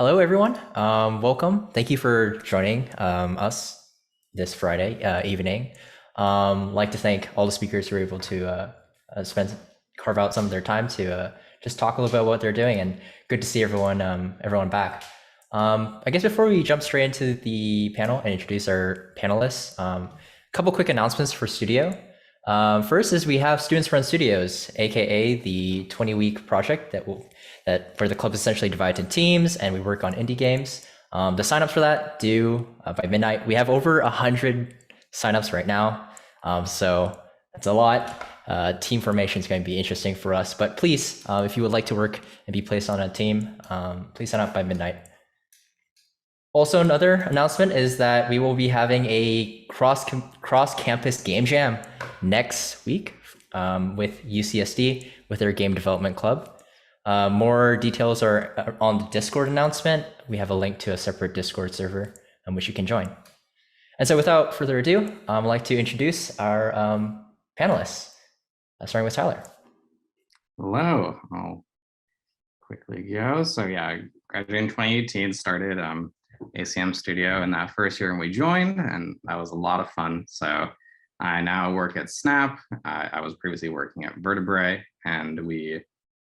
Hello, everyone. Welcome. Thank you for joining us this Friday evening. Like to thank all the speakers who were able to carve out some of their time to just talk a little bit about what they're doing, and good to see everyone back. I guess before we jump straight into the panel and introduce our panelists, a couple quick announcements for Studio. First is we have Students Run Studios, aka the 20-week project where the club is essentially divided into teams and we work on indie games. The signups for that due by midnight. We have over 100 signups right now, so that's a lot. Team formation is going to be interesting for us, but please, if you would like to work and be placed on a team, please sign up by midnight. Also, another announcement is that we will be having a cross-campus game jam next week with UCSD with their game development club. More details are on the Discord announcement. We have a link to a separate Discord server on which you can join. And so without further ado, I'd like to introduce our panelists, starting with Tyler. Hello, I'll quickly go. So yeah, I graduated in 2018, started ACM Studio in that first year, and we joined, and that was a lot of fun. So I now work at Snap. I was previously working at Vertebrae, and we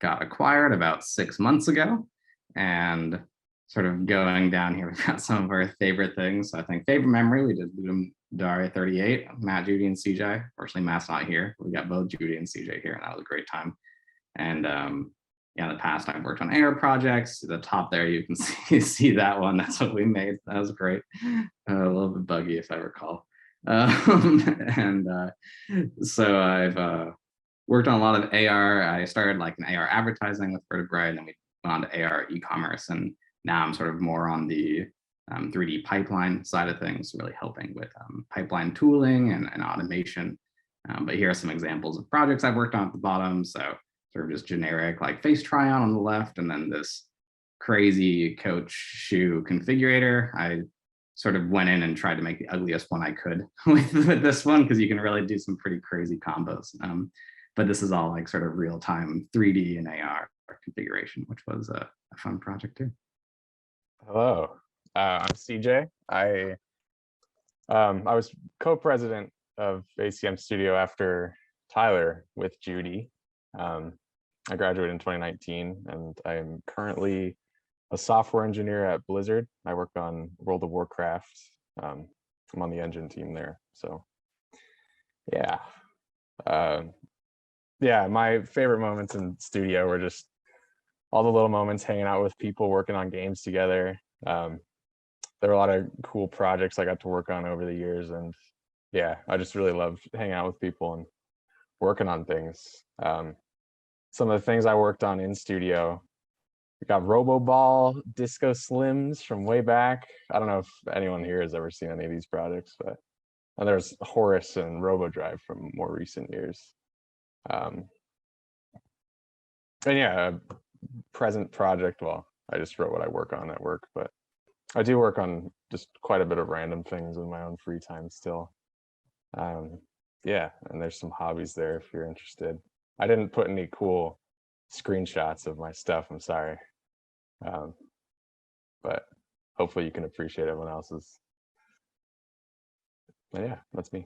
got acquired about 6 months ago. And sort of going down here, we've got some of our favorite things. So I think favorite memory, we did Ludum Dare 38, Matt, Judy, and CJ. Fortunately, Matt's not here. We got both Judy and CJ here, and that was a great time. And yeah, in the past, I've worked on AR projects. At the top there, you can see that one. That's what we made. That was great. A little bit buggy, if I recall. So I've worked on a lot of AR. I started like an AR advertising with Vertebrae, and then we went on to AR e-commerce. And now I'm sort of more on the 3D pipeline side of things, really helping with pipeline tooling and automation. But here are some examples of projects I've worked on at the bottom. So sort of just generic like face try on the left, and then this crazy coach shoe configurator. I sort of went in and tried to make the ugliest one I could with this one, because you can really do some pretty crazy combos. But this is all like sort of real-time 3D and AR configuration, which was a fun project too. Hello, I'm CJ. I was co-president of ACM Studio after Tyler with Judy. I graduated in 2019, and I'm currently a software engineer at Blizzard. I work on World of Warcraft. I'm on the engine team there. So yeah. Yeah, my favorite moments in studio were just all the little moments hanging out with people, working on games together. There were a lot of cool projects I got to work on over the years, and yeah, I just really loved hanging out with people and working on things. Some of the things I worked on in studio, we got RoboBall, Disco Slims from way back. I don't know if anyone here has ever seen any of these projects, but and there's Horus and RoboDrive from more recent years. And yeah, a present project, well, I just wrote what I work on at work, but I do work on just quite a bit of random things in my own free time still. Yeah, and there's some hobbies there if you're interested. I didn't put any cool screenshots of my stuff, I'm sorry. But hopefully you can appreciate everyone else's. But yeah, that's me.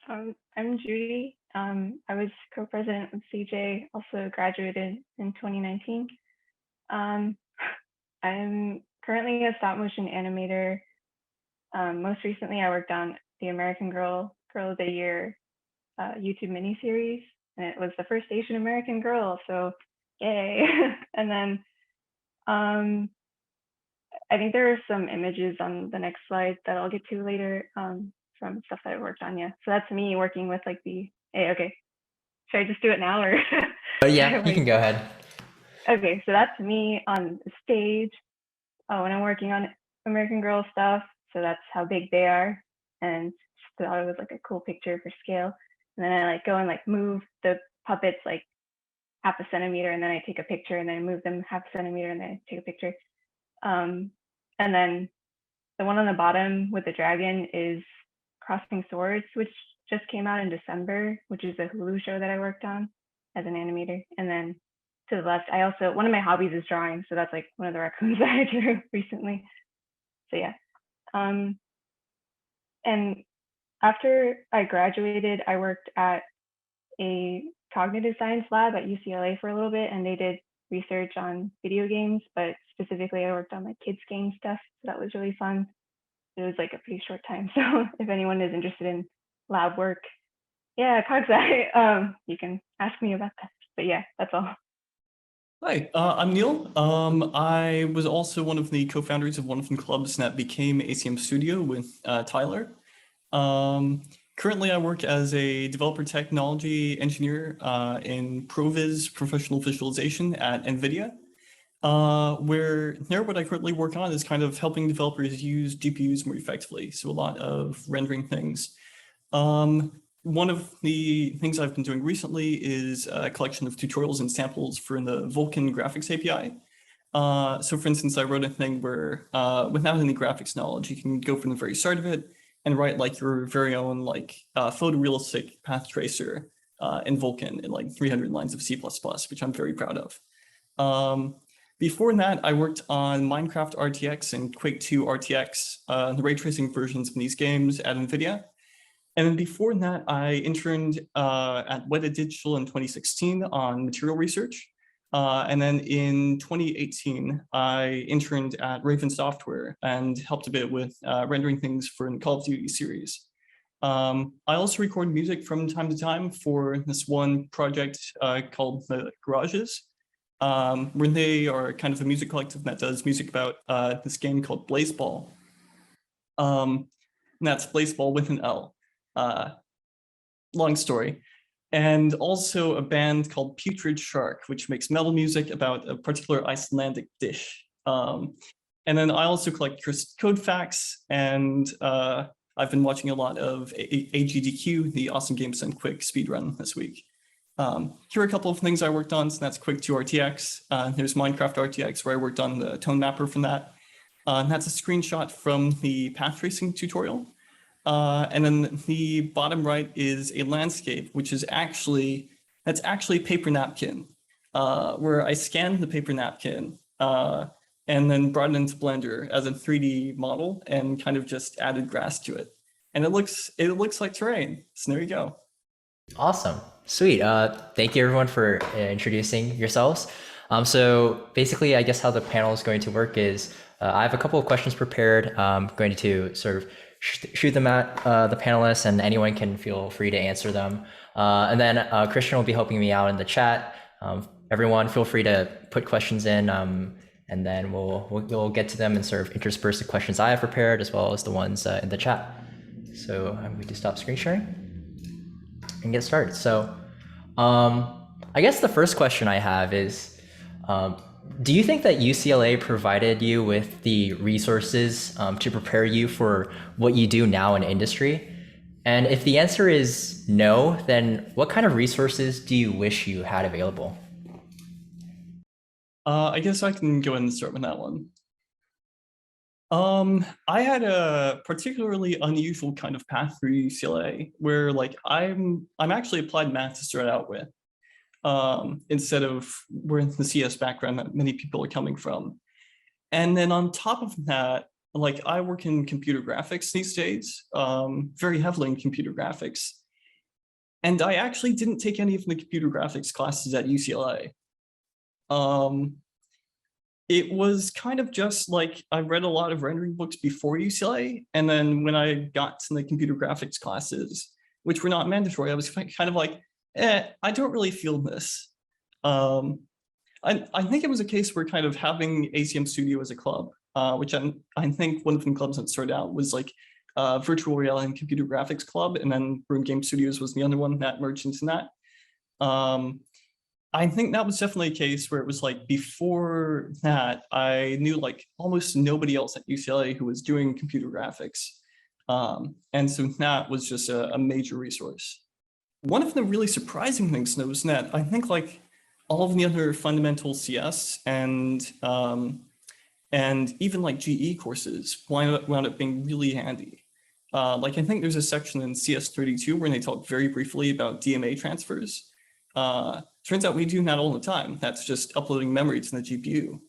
I'm Judy. I was co-president with CJ, also graduated in 2019. I'm currently a stop motion animator. Most recently, I worked on the American Girl of the Year YouTube miniseries, and it was the first Asian American girl, so yay. And then I think there are some images on the next slide that I'll get to later from stuff that I worked on. Yeah, so that's me working with like okay. Should I just do it now or? Yeah, you can go ahead. Okay, so that's me on the stage when I'm working on American Girl stuff. So that's how big they are, and just thought it was like a cool picture for scale. And then I like go and like move the puppets like half a centimeter, and then I take a picture, and then move them half a centimeter, and then I take a picture. And then the one on the bottom with the dragon is Crossing Swords, which just came out in December, which is a Hulu show that I worked on as an animator. And then to the left, I also, one of my hobbies is drawing. So that's like one of the raccoons that I drew recently. So yeah. And after I graduated, I worked at a cognitive science lab at UCLA for a little bit, and they did research on video games, but specifically I worked on like kids game stuff. So that was really fun. It was like a pretty short time. So if anyone is interested in lab work, yeah, CogSci, you can ask me about that. But yeah, that's all. Hi, I'm Neil. I was also one of the co-founders of one of the clubs that became ACM Studio with Tyler. Currently, I work as a developer technology engineer in ProViz professional visualization at NVIDIA, where what I currently work on is kind of helping developers use GPUs more effectively. So a lot of rendering things. One of the things I've been doing recently is a collection of tutorials and samples for the Vulkan graphics API. So for instance, I wrote a thing where without any graphics knowledge, you can go from the very start of it and write like your very own like photorealistic path tracer in Vulkan in like 300 lines of C++, which I'm very proud of. Before that, I worked on Minecraft RTX and Quake 2 RTX, the ray tracing versions of these games at NVIDIA. And then before that, I interned at Weta Digital in 2016 on material research. And then in 2018, I interned at Raven Software and helped a bit with rendering things for the Call of Duty series. I also record music from time to time for this one project called The Garages, where they are kind of a music collective that does music about this game called Blazeball. And that's Blazeball with an L. Long story. And also a band called Putrid Shark, which makes metal music about a particular Icelandic dish. And then I also collect code facts, and I've been watching a lot of AGDQ, the Awesome Games Done Quick speedrun this week. Here are a couple of things I worked on, so that's Quake 2 RTX. There's Minecraft RTX, where I worked on the tone mapper from that. And that's a screenshot from the path tracing tutorial. And then the bottom right is a landscape, which is actually paper napkin, where I scanned the paper napkin and then brought it into Blender as a 3D model and kind of just added grass to it. And it looks like terrain. So there you go. Awesome. Sweet. Thank you everyone for introducing yourselves. So basically, I guess how the panel is going to work is I have a couple of questions prepared. I'm going to sort of shoot them at the panelists, and anyone can feel free to answer them. And then Christian will be helping me out in the chat. Everyone feel free to put questions in, and then we'll get to them and sort of intersperse the questions I have prepared as well as the ones in the chat. So I'm going to stop screen sharing and get started. So I guess the first question I have is, do you think that UCLA provided you with the resources to prepare you for what you do now in industry? And if the answer is no, then what kind of resources do you wish you had available? I guess I can go ahead and start with that one. I had a particularly unusual kind of path through UCLA where like I'm actually applied math to start out with. Instead of where the CS background that many people are coming from. And then on top of that, like I work in computer graphics these days, very heavily in computer graphics. And I actually didn't take any of the computer graphics classes at UCLA. It was kind of just like I read a lot of rendering books before UCLA. And then when I got to the computer graphics classes, which were not mandatory, I was kind of like, I don't really feel this. I think it was a case where kind of having ACM Studio as a club, which I think one of the clubs that started out was like Virtual Reality and Computer Graphics Club, and then Room Game Studios was the other one that merged into that. I think that was definitely a case where it was like before that, I knew like almost nobody else at UCLA who was doing computer graphics. And so that was just a major resource. One of the really surprising things though was that I think like all of the other fundamental CS and even like GE courses wound up being really handy. Like I think there's a section in CS32 where they talk very briefly about DMA transfers. Turns out we do that all the time. That's just uploading memory to the GPU.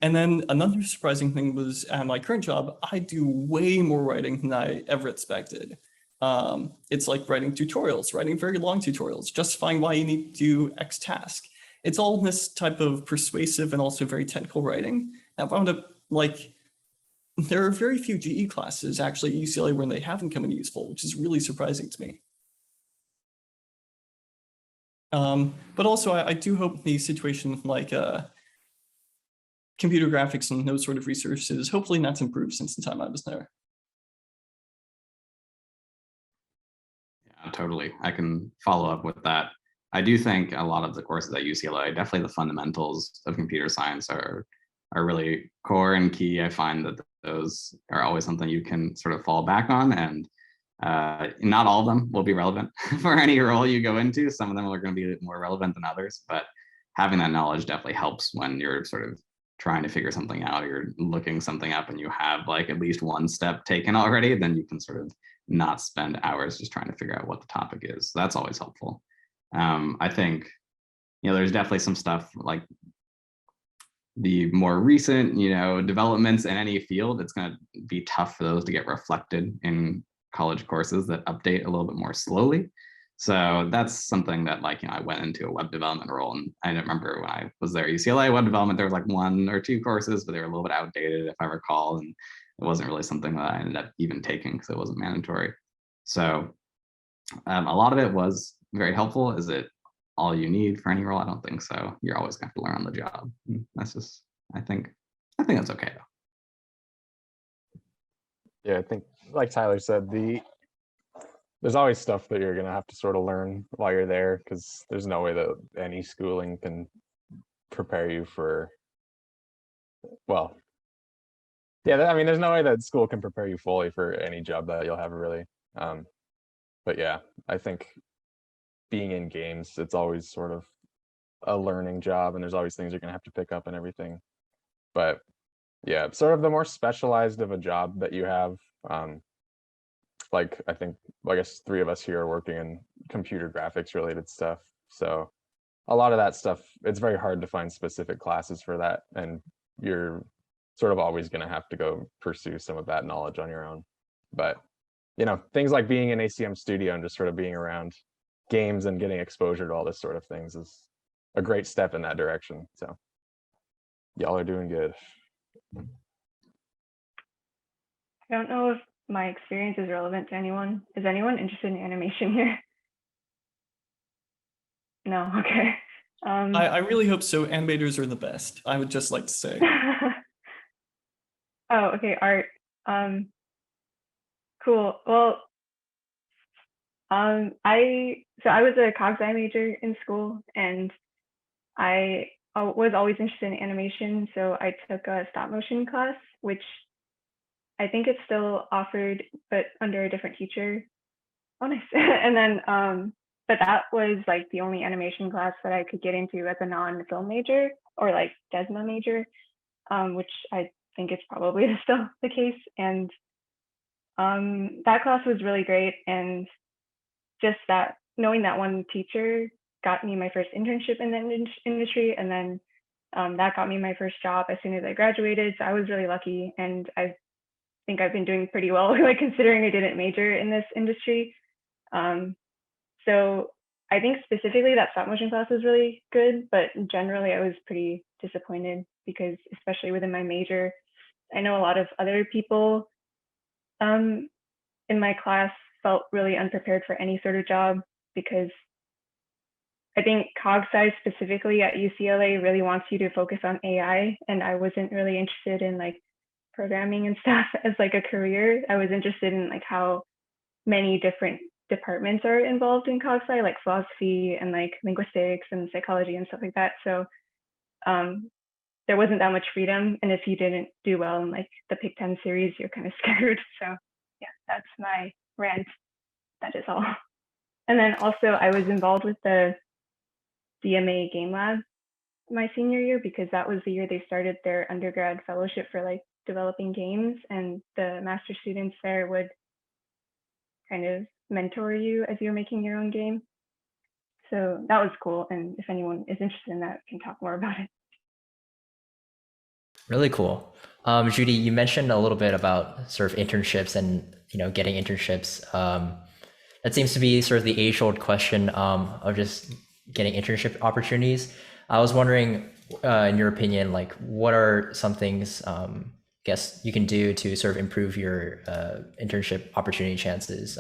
And then another surprising thing was at my current job, I do way more writing than I ever expected. It's like writing tutorials, writing very long tutorials, justifying why you need to do X task. It's all this type of persuasive and also very technical writing. I wound up like, there are very few GE classes actually at UCLA where they haven't come in useful, which is really surprising to me. But also I do hope the situation like computer graphics and those sort of resources, hopefully that's improved since the time I was there. Yeah, totally. I can follow up with that. I do think a lot of the courses at UCLA, definitely the fundamentals of computer science are really core and key. I find that those are always something you can sort of fall back on, and not all of them will be relevant for any role you go into. Some of them are going to be more relevant than others, but having that knowledge definitely helps when you're sort of trying to figure something out, or you're looking something up and you have like at least one step taken already, then you can sort of not spend hours just trying to figure out what the topic is. So that's always helpful. I think, there's definitely some stuff like the more recent, developments in any field. It's going to be tough for those to get reflected in college courses that update a little bit more slowly. So that's something that I went into a web development role, and I remember when I was there at UCLA, web development, there was like 1 or 2 courses, but they were a little bit outdated if I recall. And it wasn't really something that I ended up even taking because it wasn't mandatory. So a lot of it was very helpful. Is it all you need for any role? I don't think so. You're always going to have to learn on the job. That's just, I think that's okay though. Yeah, I think like Tyler said, there's always stuff that you're going to have to sort of learn while you're there, because there's no way that any schooling can prepare you for, well, yeah, I mean, there's no way that school can prepare you fully for any job that you'll have, really. But yeah, I think being in games, it's always sort of a learning job, and there's always things you're going to have to pick up and everything. But yeah, sort of the more specialized of a job that you have, like I guess 3 of us here are working in computer graphics related stuff. So a lot of that stuff, it's very hard to find specific classes for that, and you're sort of always going to have to go pursue some of that knowledge on your own. But things like being in ACM Studio and just sort of being around games and getting exposure to all this sort of things is a great step in that direction. So y'all are doing good. I don't know if my experience is relevant to anyone. Is anyone interested in animation here? No, okay. I really hope so. Animators are the best. I would just like to say. Oh, okay, art. Cool. Well, I was a cog sci major in school, and I was always interested in animation. So I took a stop motion class, which I think it's still offered, but under a different teacher. Oh, nice. And then, but that was like the only animation class that I could get into as a non-film major, or like Dma major, which I think is probably still the case. And that class was really great. And just that, knowing that one teacher got me my first internship in the industry. And then that got me my first job as soon as I graduated. So I was really lucky. And I think I've been doing pretty well, like considering I didn't major in this industry. So I think specifically that stop motion class was really good, but generally I was pretty disappointed because, especially within my major, I know a lot of other people in my class felt really unprepared for any sort of job, because I think cog sci specifically at UCLA really wants you to focus on AI, and I wasn't really interested in like programming and stuff as like a career. I was interested in like how many different departments are involved in cog sci, like philosophy and like linguistics and psychology and stuff like that. So there wasn't that much freedom, and if you didn't do well in like the Pick 10 series, you're kind of screwed. So yeah, that's my rant. That is all. And then also I was involved with the Dma Game Lab my senior year, because that was the year they started their undergrad fellowship for like developing games, and the master students there would kind of mentor you as you're making your own game. So that was cool. And if anyone is interested in that, can talk more about it. Really cool. Judy, you mentioned a little bit about sort of internships and getting internships. That seems to be sort of the age-old question of just getting internship opportunities. I was wondering, in your opinion, like what are some things guess you can do to sort of improve your internship opportunity chances?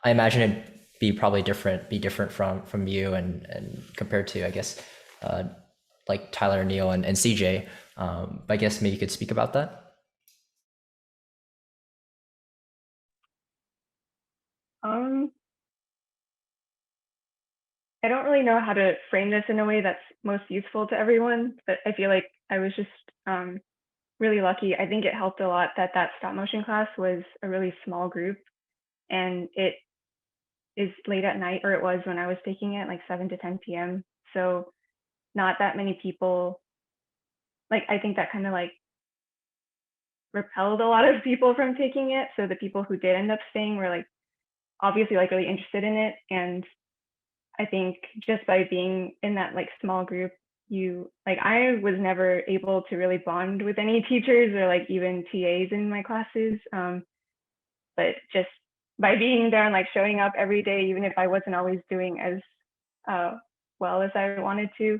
I imagine it'd be probably different from you and compared to, I guess, like Tyler, Neil, and CJ. But I guess maybe you could speak about that. I don't really know how to frame this in a way that's most useful to everyone, but I feel like I was just really lucky. I think it helped a lot that stop motion class was a really small group, and it is late at night, or it was when I was taking it, like 7 to 10 p.m. So not that many people. Like, I think that kind of like repelled a lot of people from taking it. So the people who did end up staying were like obviously like really interested in it. And I think just by being in that like small group, I was never able to really bond with any teachers or like even TAs in my classes. But just by being there and like showing up every day, even if I wasn't always doing as well as I wanted to,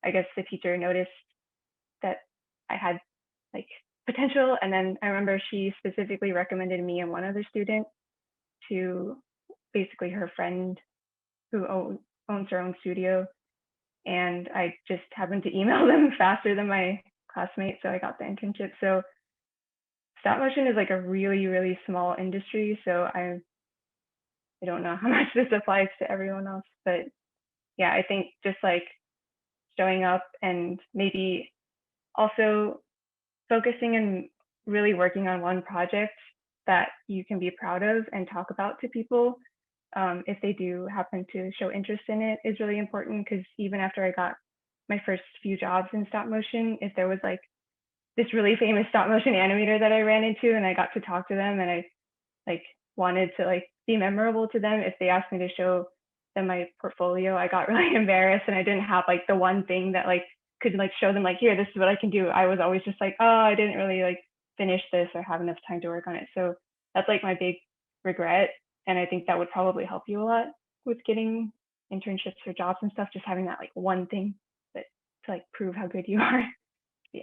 I guess the teacher noticed that I had like potential. And then I remember she specifically recommended me and one other student to basically her friend who owns her own studio. And I just happened to email them faster than my classmates, so I got the internship. So stop motion is like a really, really small industry. So I don't know how much this applies to everyone else, but yeah, I think just like showing up and maybe also focusing and really working on one project that you can be proud of and talk about to people if they do happen to show interest in it is really important, because even after I got my first few jobs in stop motion, if there was like this really famous stop motion animator that I ran into and I got to talk to them and I like wanted to like be memorable to them, if they asked me to show them my portfolio, I got really embarrassed and I didn't have like the one thing that like could like show them like, here, this is what I can do. I was always just like, oh, I didn't really like finish this or have enough time to work on it. So that's like my big regret. And I think that would probably help you a lot with getting internships or jobs and stuff, just having that like one thing that to like prove how good you are. Yeah.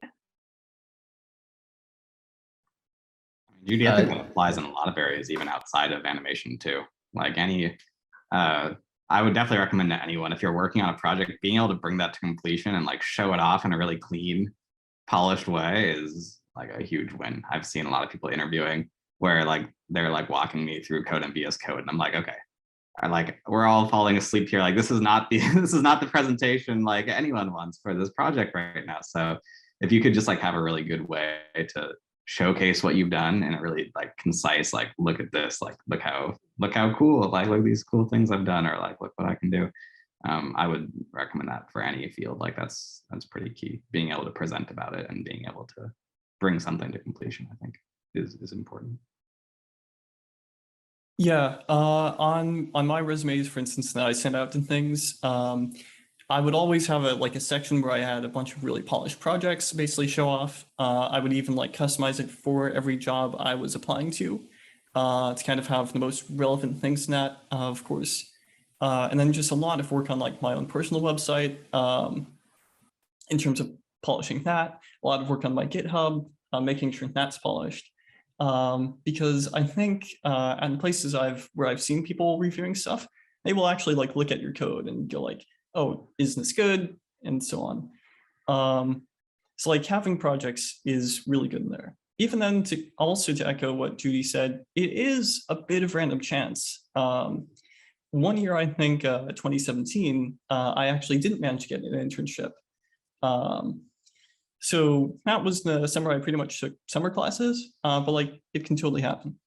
Judy, I think that applies in a lot of areas, even outside of animation too. Like I would definitely recommend to anyone, if you're working on a project, being able to bring that to completion and like show it off in a really clean, polished way is like a huge win. I've seen a lot of people interviewing where like they're like walking me through code and VS Code, and I'm like, okay, we're all falling asleep here. Like this is not the presentation like anyone wants for this project right now. So if you could just like have a really good way to showcase what you've done in a really like concise, like look at this, like look how cool, like look at these cool things I've done, or like look what I can do. I would recommend that for any field. Like that's pretty key. Being able to present about it and being able to bring something to completion, I think is important. Yeah, on my resumes, for instance, that I sent out to things, I would always have a section where I had a bunch of really polished projects to basically show off. I would even like customize it for every job I was applying to kind of have the most relevant things in that, of course. And then just a lot of work on like my own personal website in terms of polishing that, a lot of work on my GitHub, making sure that's polished. Because I think at places where I've seen people reviewing stuff, they will actually like look at your code and go like, oh, isn't this good? And so on. So like having projects is really good in there. Even then, to echo what Judy said, it is a bit of random chance. One year, I think 2017, I actually didn't manage to get an internship. So that was the summer I pretty much took summer classes, but like it can totally happen.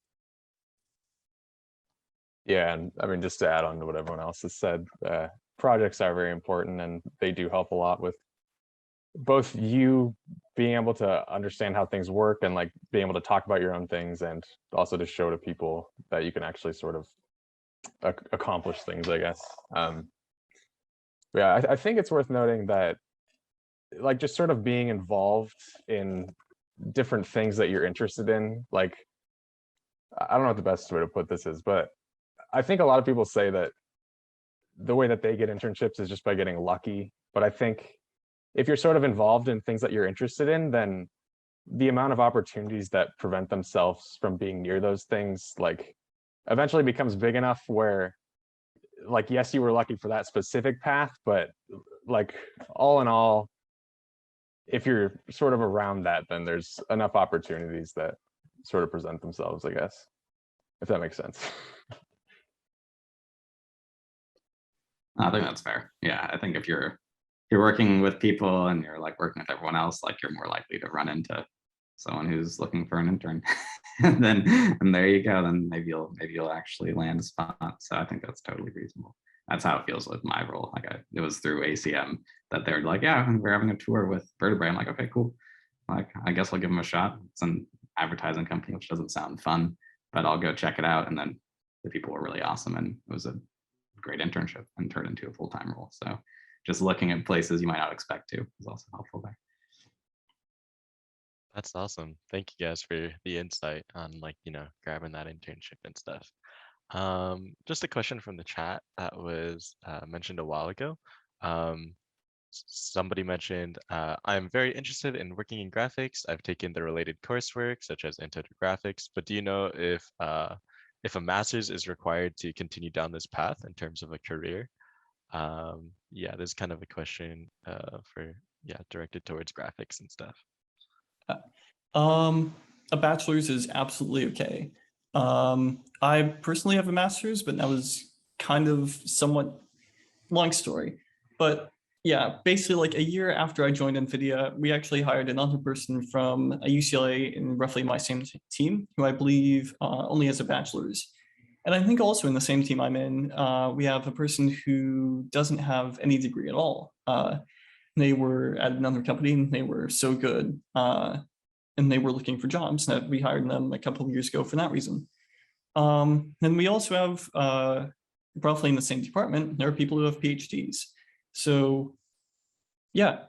Yeah, and I mean, just to add on to what everyone else has said, projects are very important and they do help a lot with both you being able to understand how things work and like being able to talk about your own things, and also to show to people that you can actually sort of accomplish things, I guess. Yeah, I think it's worth noting that like just sort of being involved in different things that you're interested in, like I don't know what the best way to put this is, but I think a lot of people say that the way that they get internships is just by getting lucky. But I think if you're sort of involved in things that you're interested in, then the amount of opportunities that prevent themselves from being near those things, like eventually becomes big enough where like, yes, you were lucky for that specific path, but like all in all, if you're sort of around that, then there's enough opportunities that sort of present themselves, I guess, if that makes sense. I think that's fair. Yeah, I think if you're working with people and you're like working with everyone else, like you're more likely to run into someone who's looking for an intern. and there you go. Then maybe you'll actually land a spot. So I think that's totally reasonable. That's how it feels with my role. Like it was through ACM that they're like, yeah, we're having a tour with Vertebrae. I'm like, okay, cool. Like I guess I'll give them a shot. It's an advertising company, which doesn't sound fun, but I'll go check it out. And then the people were really awesome, and it was a great internship and turned into a full-time role. So just looking at places you might not expect to is also helpful there. That's awesome. Thank you guys for the insight on like, grabbing that internship and stuff. Just a question from the chat that was mentioned a while ago. Somebody mentioned, I'm very interested in working in graphics. I've taken the related coursework such as Internet Graphics, but do you know if a master's is required to continue down this path in terms of a career? Yeah, there's kind of a question directed towards graphics and stuff. A bachelor's is absolutely okay. I personally have a master's, but that was kind of somewhat long story. But yeah, basically like a year after I joined NVIDIA, we actually hired another person from a UCLA in roughly my same team, who I believe only has a bachelor's. And I think also in the same team I'm in, we have a person who doesn't have any degree at all. They were at another company and they were so good and they were looking for jobs that we hired them a couple of years ago for that reason. And we also have, roughly in the same department, there are people who have PhDs. So yeah,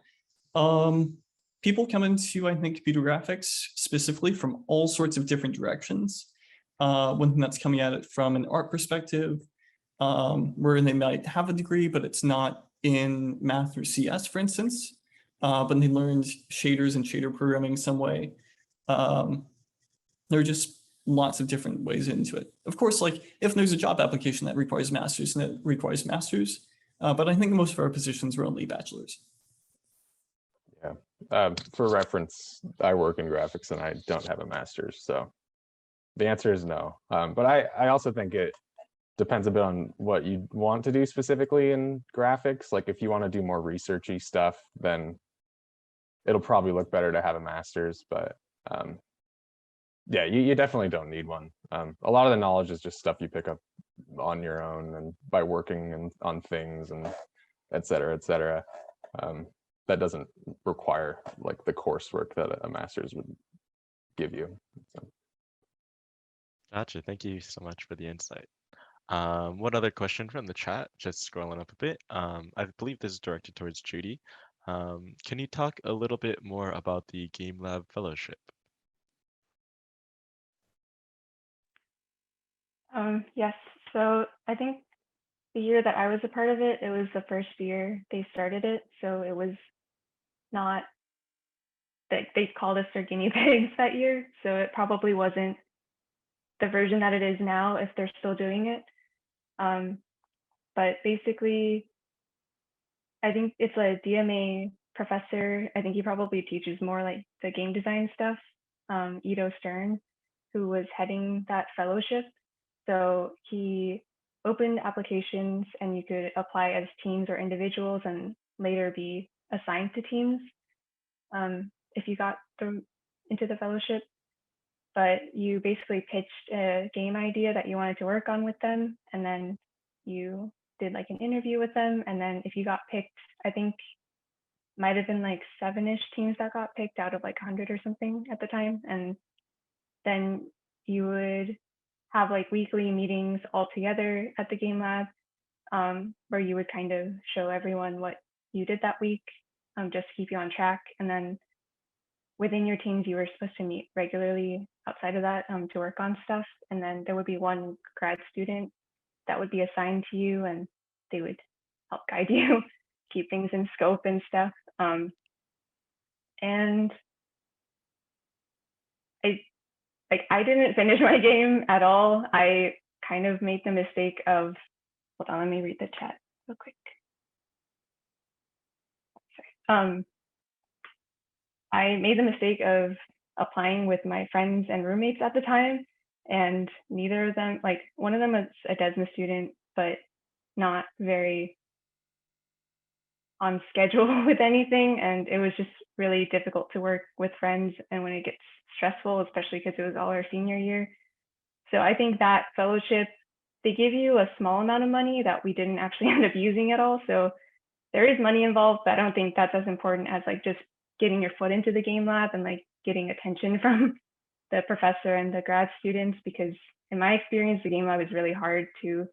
people come into, I think, computer graphics specifically from all sorts of different directions. One thing that's coming at it from an art perspective, where they might have a degree, but it's not in math or CS, for instance, but they learned shaders and shader programming some way. There are just lots of different ways into it. Of course, like if there's a job application that requires masters, and it requires masters, but I think most of our positions were only bachelors. Yeah, for reference, I work in graphics and I don't have a master's, so the answer is no. But I also think it depends a bit on what you want to do specifically in graphics. Like if you want to do more researchy stuff, then it'll probably look better to have a master's, but yeah, you definitely don't need one. A lot of the knowledge is just stuff you pick up on your own and by working on things and et cetera, et cetera. That doesn't require like the coursework that a master's would give you. So. Gotcha. Thank you so much for the insight. One other question from the chat, just scrolling up a bit. I believe this is directed towards Judy. Can you talk a little bit more about the Game Lab Fellowship? Yes, so I think the year that I was a part of it, it was the first year they started it. So it was not that they called us their guinea pigs that year. So it probably wasn't the version that it is now if they're still doing it. But basically, I think it's a DMA professor. I think he probably teaches more like the game design stuff, Ido Stern, who was heading that fellowship. So he opened applications and you could apply as teams or individuals and later be assigned to teams if you got into the fellowship. But you basically pitched a game idea that you wanted to work on with them, and then you did like an interview with them. And then if you got picked, I think might have been like 7-ish teams that got picked out of like 100 or something at the time. And then you would have like weekly meetings all together at the Game Lab. where you would kind of show everyone what you did that week, just to keep you on track. And then within your teams, you were supposed to meet regularly outside of that to work on stuff. And then there would be one grad student that would be assigned to you, and they would help guide you, keep things in scope and stuff. And I didn't finish my game at all. I kind of made the mistake of, hold on, let me read the chat real quick. Sorry. I made the mistake of applying with my friends and roommates at the time, and neither of them, like one of them was a Dma student, but not very on schedule with anything. And it was just really difficult to work with friends. And when it gets stressful, especially because it was all our senior year. So I think that fellowship, they give you a small amount of money that we didn't actually end up using at all. So there is money involved, but I don't think that's as important as like just getting your foot into the game lab and like getting attention from the professor and the grad students, because in my experience, the game lab is really hard to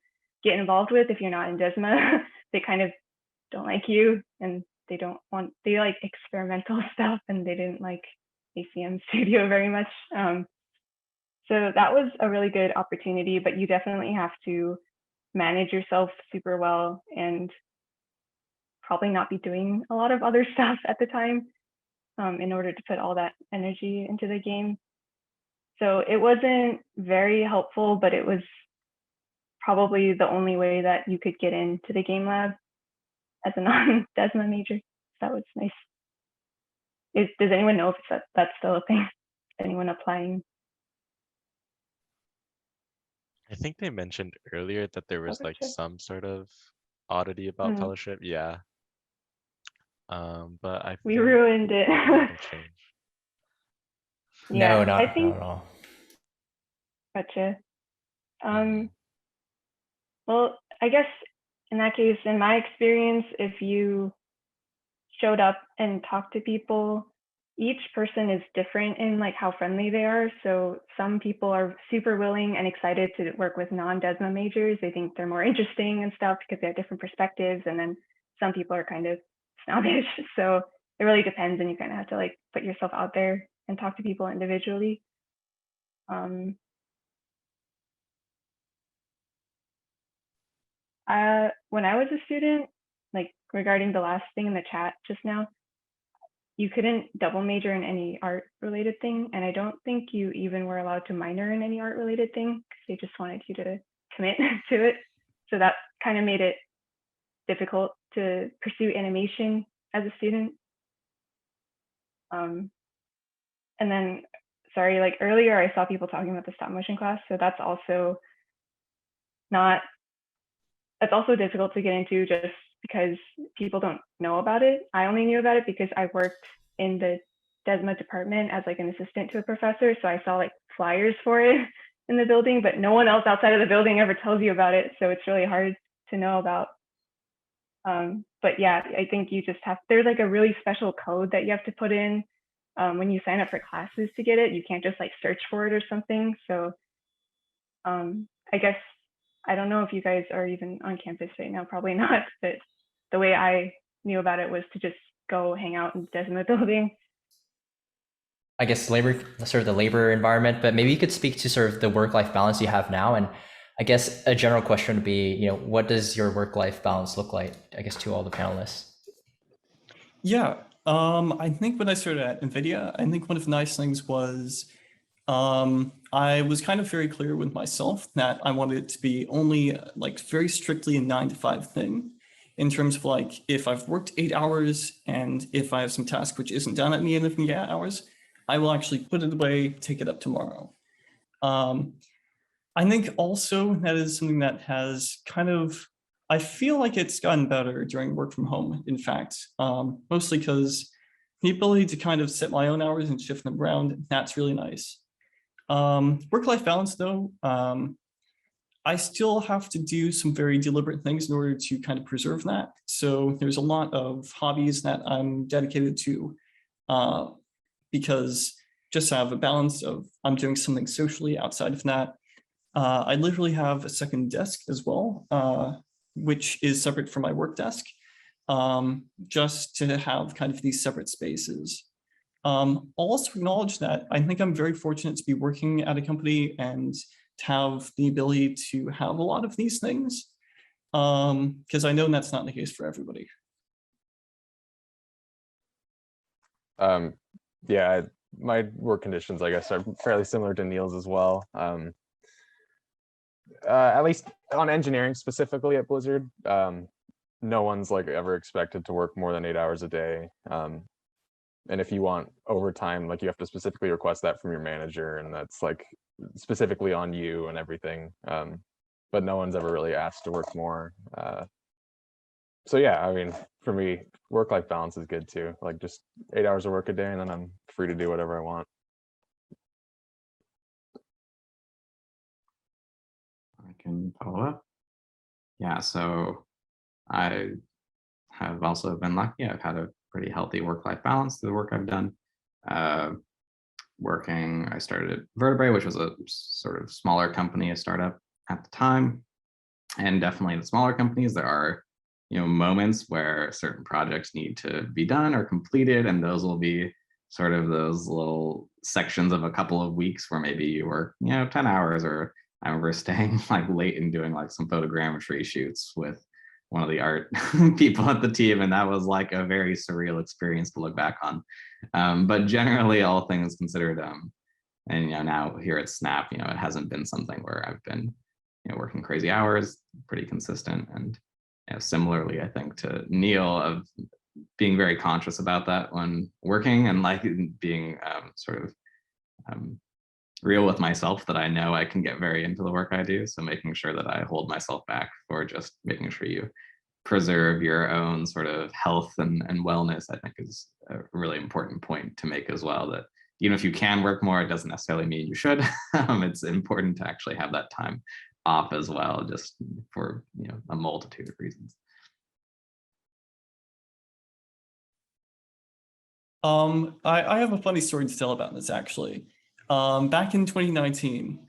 get involved with if you're not in Dma. They kind of don't like you, and they like experimental stuff, and they didn't like ACM studio very much. So that was a really good opportunity, but you definitely have to manage yourself super well and probably not be doing a lot of other stuff at the time in order to put all that energy into the game. So it wasn't very helpful, but it was probably the only way that you could get into the game lab as a non-Dma major. That was nice. Does anyone know if that's still a thing? Anyone applying? I think they mentioned earlier that there was like Fellowship? some sort of oddity about fellowship. Yeah. But I We think ruined it. nothing changed. No, Yeah, not, I think, not at all. gotcha. Mhm. Well, I guess in that case, in my experience, if you showed up and talked to people, each person is different in like how friendly they are. So some people are super willing and excited to work with non-Dma majors. They think they're more interesting and stuff because they have different perspectives. And then some people are kind of snobbish. So it really depends, and you kind of have to like put yourself out there and talk to people individually. When I was a student, like regarding the last thing in the chat just now, you couldn't double major in any art related thing. And I don't think you even were allowed to minor in any art related thing, because they just wanted you to commit to it. So that kind of made it difficult to pursue animation as a student. And then, sorry, like earlier I saw people talking about the stop motion class. So that's also difficult to get into just because people don't know about it. I only knew about it because I worked in the Dma department as like an assistant to a professor. So I saw like flyers for it in the building, but no one else outside of the building ever tells you about it. So it's really hard to know about. But yeah, I think you just there's like a really special code that you have to put in when you sign up for classes to get it. You can't just like search for it or something. So I guess, I don't know if you guys are even on campus right now, probably not, but the way I knew about it was to just go hang out in the Dma building. I guess sort of the labor environment, but maybe you could speak to sort of the work-life balance you have now. And I guess a general question would be, what does your work-life balance look like, I guess, to all the panelists? Yeah, I think when I started at NVIDIA, I think one of the nice things was I was kind of very clear with myself that I wanted it to be only like very strictly a 9 to 5 thing, in terms of like, if I've worked 8 hours and if I have some task which isn't done at the end of the 8 hours, I will actually put it away, take it up tomorrow. I think also that is something that has kind of, I feel like it's gotten better during work from home, in fact, mostly because the ability to kind of set my own hours and shift them around, that's really nice. Work-life balance though, I still have to do some very deliberate things in order to kind of preserve that. So there's a lot of hobbies that I'm dedicated to because just to have a balance of I'm doing something socially outside of that. I literally have a second desk as well which is separate from my work desk, just to have kind of these separate spaces. I'll also acknowledge that I think I'm very fortunate to be working at a company and to have the ability to have a lot of these things, because I know that's not the case for everybody. Yeah, my work conditions, I guess, are fairly similar to Neil's as well. At least on engineering specifically at Blizzard, no one's like ever expected to work more than 8 hours a day. And if you want overtime, like you have to specifically request that from your manager, and that's like specifically on you and everything. But no one's ever really asked to work more. So yeah, I mean, for me, work-life balance is good too. Like just 8 hours of work a day, and then I'm free to do whatever I want. I can follow up. Yeah, so I have also been lucky. I've had a pretty healthy work-life balance through the work I've done. I started at Vertebrae, which was a sort of smaller company, a startup at the time. And definitely in the smaller companies, there are moments where certain projects need to be done or completed, and those will be sort of those little sections of a couple of weeks where maybe you work 10 hours. Or I remember staying like late and doing like some photogrammetry shoots with one of the art people at the team, and that was like a very surreal experience to look back on. But generally, all things considered, and now here at Snap, it hasn't been something where I've been working crazy hours, pretty consistent. And similarly, I think to Neil, of being very conscious about that when working, and like being sort of real with myself that I know I can get very into the work I do. So making sure that I hold myself back for just making sure you preserve your own sort of health and wellness, I think is a really important point to make as well. That even if you can work more, it doesn't necessarily mean you should. It's important to actually have that time off as well, just for a multitude of reasons. I have a funny story to tell about this actually. Back in 2019,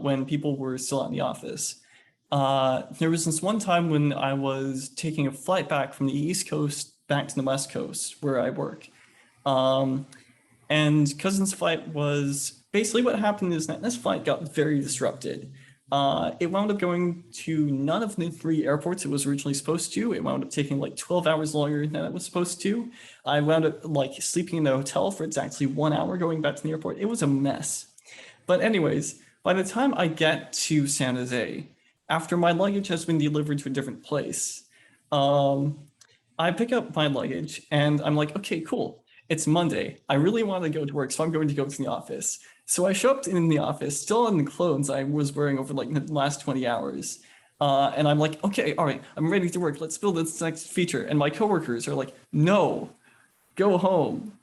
when people were still out in the office, there was this one time when I was taking a flight back from the East Coast back to the West Coast where I work. And Cousin's flight was basically, what happened is that this flight got very disrupted. It wound up going to none of the 3 airports it was originally supposed to. It wound up taking like 12 hours longer than it was supposed to. I wound up like sleeping in the hotel for exactly 1 hour going back to the airport. It was a mess. But anyways, by the time I get to San Jose, after my luggage has been delivered to a different place, I pick up my luggage and I'm like, okay, cool. It's Monday. I really want to go to work, so I'm going to go to the office. So I show up in the office, still in the clothes I was wearing over like the last 20 hours. And I'm like, okay, all right, I'm ready to work. Let's build this next feature. And my coworkers are like, no, go home.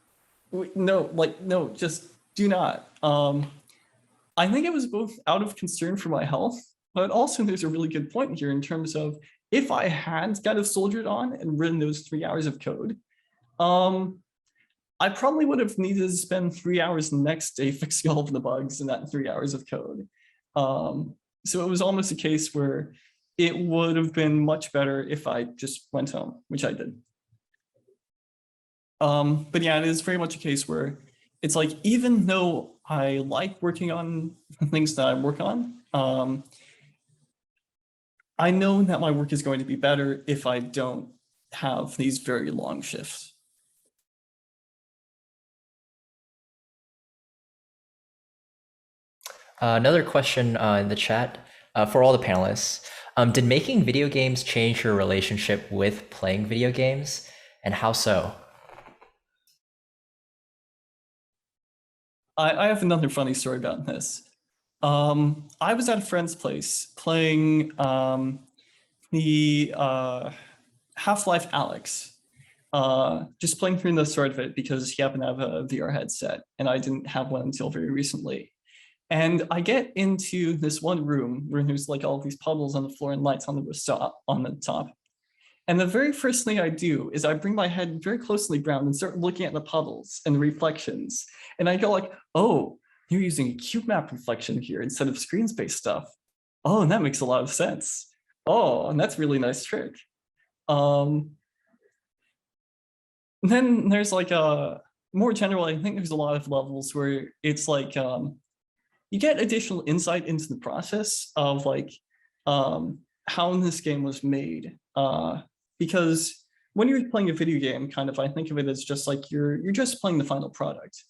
No, just do not. I think it was both out of concern for my health, but also there's a really good point here in terms of if I had kind of soldiered on and written those 3 hours of code, I probably would have needed to spend 3 hours the next day fixing all of the bugs in that 3 hours of code. So it was almost a case where it would have been much better if I just went home, which I did. But yeah, it is very much a case where it's like, even though I like working on things that I work on, I know that my work is going to be better if I don't have these very long shifts. Another question in the chat for all the panelists. Did making video games change your relationship with playing video games, and how so? I have another funny story about this. I was at a friend's place playing the Half-Life Alyx, just playing through the start of it because he happened to have a VR headset and I didn't have one until very recently. And I get into this one room where there's like all these puddles on the floor and lights on the top. And the very first thing I do is I bring my head very closely round and start looking at the puddles and the reflections. And I go like, oh, you're using a cube map reflection here instead of screen space stuff. Oh, and that makes a lot of sense. Oh, and that's a really nice trick. Then there's like a more general, I think there's a lot of levels where it's like you get additional insight into the process of like how this game was made. Because when you're playing a video game, kind of, I think of it as just like you're just playing the final product.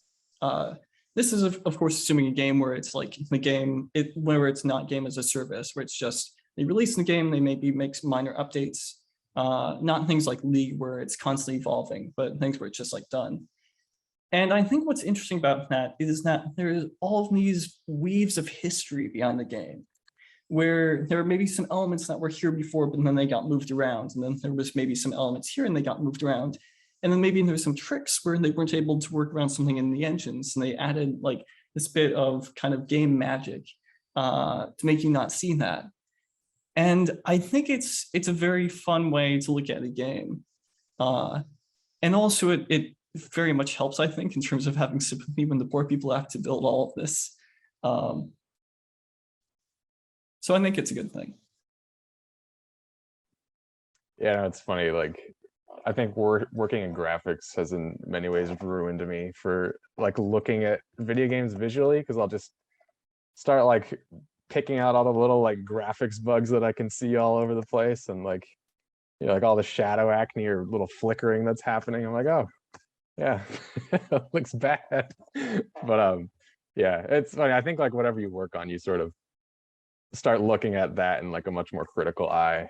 This is of course assuming a game where it's like the game, where it's not game as a service, where it's just they release the game, they maybe make minor updates, not things like League where it's constantly evolving, but things where it's just like done. And I think what's interesting about that is that there's all of these weaves of history behind the game, where there may be some elements that were here before, but then they got moved around. And then there was maybe some elements here and they got moved around. And then maybe there's some tricks where they weren't able to work around something in the engines. And they added like this bit of kind of game magic to make you not see that. And I think it's a very fun way to look at a game. And also it very much helps, I think, in terms of having sympathy when the poor people have to build all of this. So I think it's a good thing. Yeah, it's funny. Like, I think working in graphics has in many ways ruined me for like looking at video games visually, because I'll just start like picking out all the little like graphics bugs that I can see all over the place, and like, you know, like all the shadow acne or little flickering that's happening. I'm like, oh yeah, it looks bad. But yeah, it's funny. I think like whatever you work on, you sort of start looking at that in like a much more critical eye.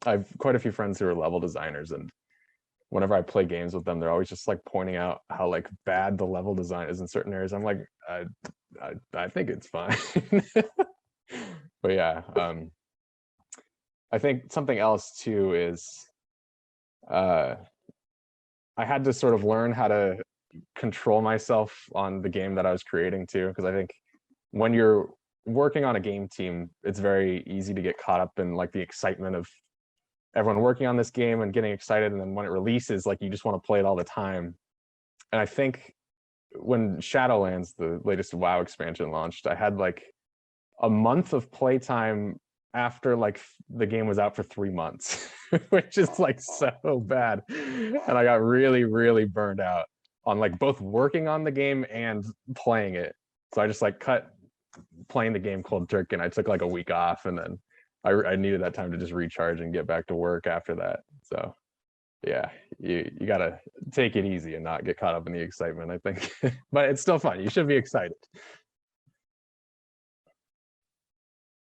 I've quite a few friends who are level designers, and whenever I play games with them, they're always just like pointing out how like bad the level design is in certain areas. I'm like, I think it's fine. But yeah, I think something else too is I had to sort of learn how to control myself on the game that I was creating too, because I think when you're working on a game team, it's very easy to get caught up in like the excitement of everyone working on this game and getting excited, and then when it releases, like you just want to play it all the time. And I think when Shadowlands, the latest WoW expansion, launched, I had like a month of playtime after like the game was out for 3 months, which is like so bad. And I got really burned out on like both working on the game and playing it. So I just like cut playing the game cold turkey, and I took like a week off, and then I needed that time to just recharge and get back to work after that. So yeah, you gotta take it easy and not get caught up in the excitement, I think. But it's still fun. You should be excited.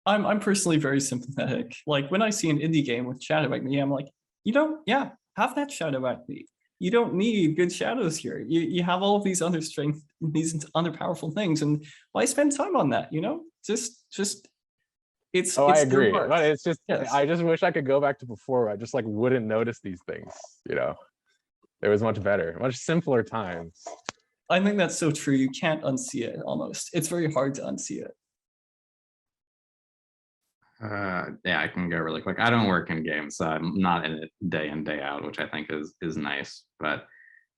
I'm personally very sympathetic. Like when I see an indie game with shadow acne, I'm like, yeah, have that shadow acne. You don't need good shadows here. You have all of these other strengths, these other powerful things, and why spend time on that? Just it's. Oh, it's I agree, their art. but it's just, Yes. I just wish I could go back to before. I just like wouldn't notice these things. It was much better, much simpler times. I think that's so true. You can't unsee it. Almost, it's very hard to unsee it. Yeah, I can go really quick. I don't work in games, so I'm not in it day in, day out, which I think is nice. But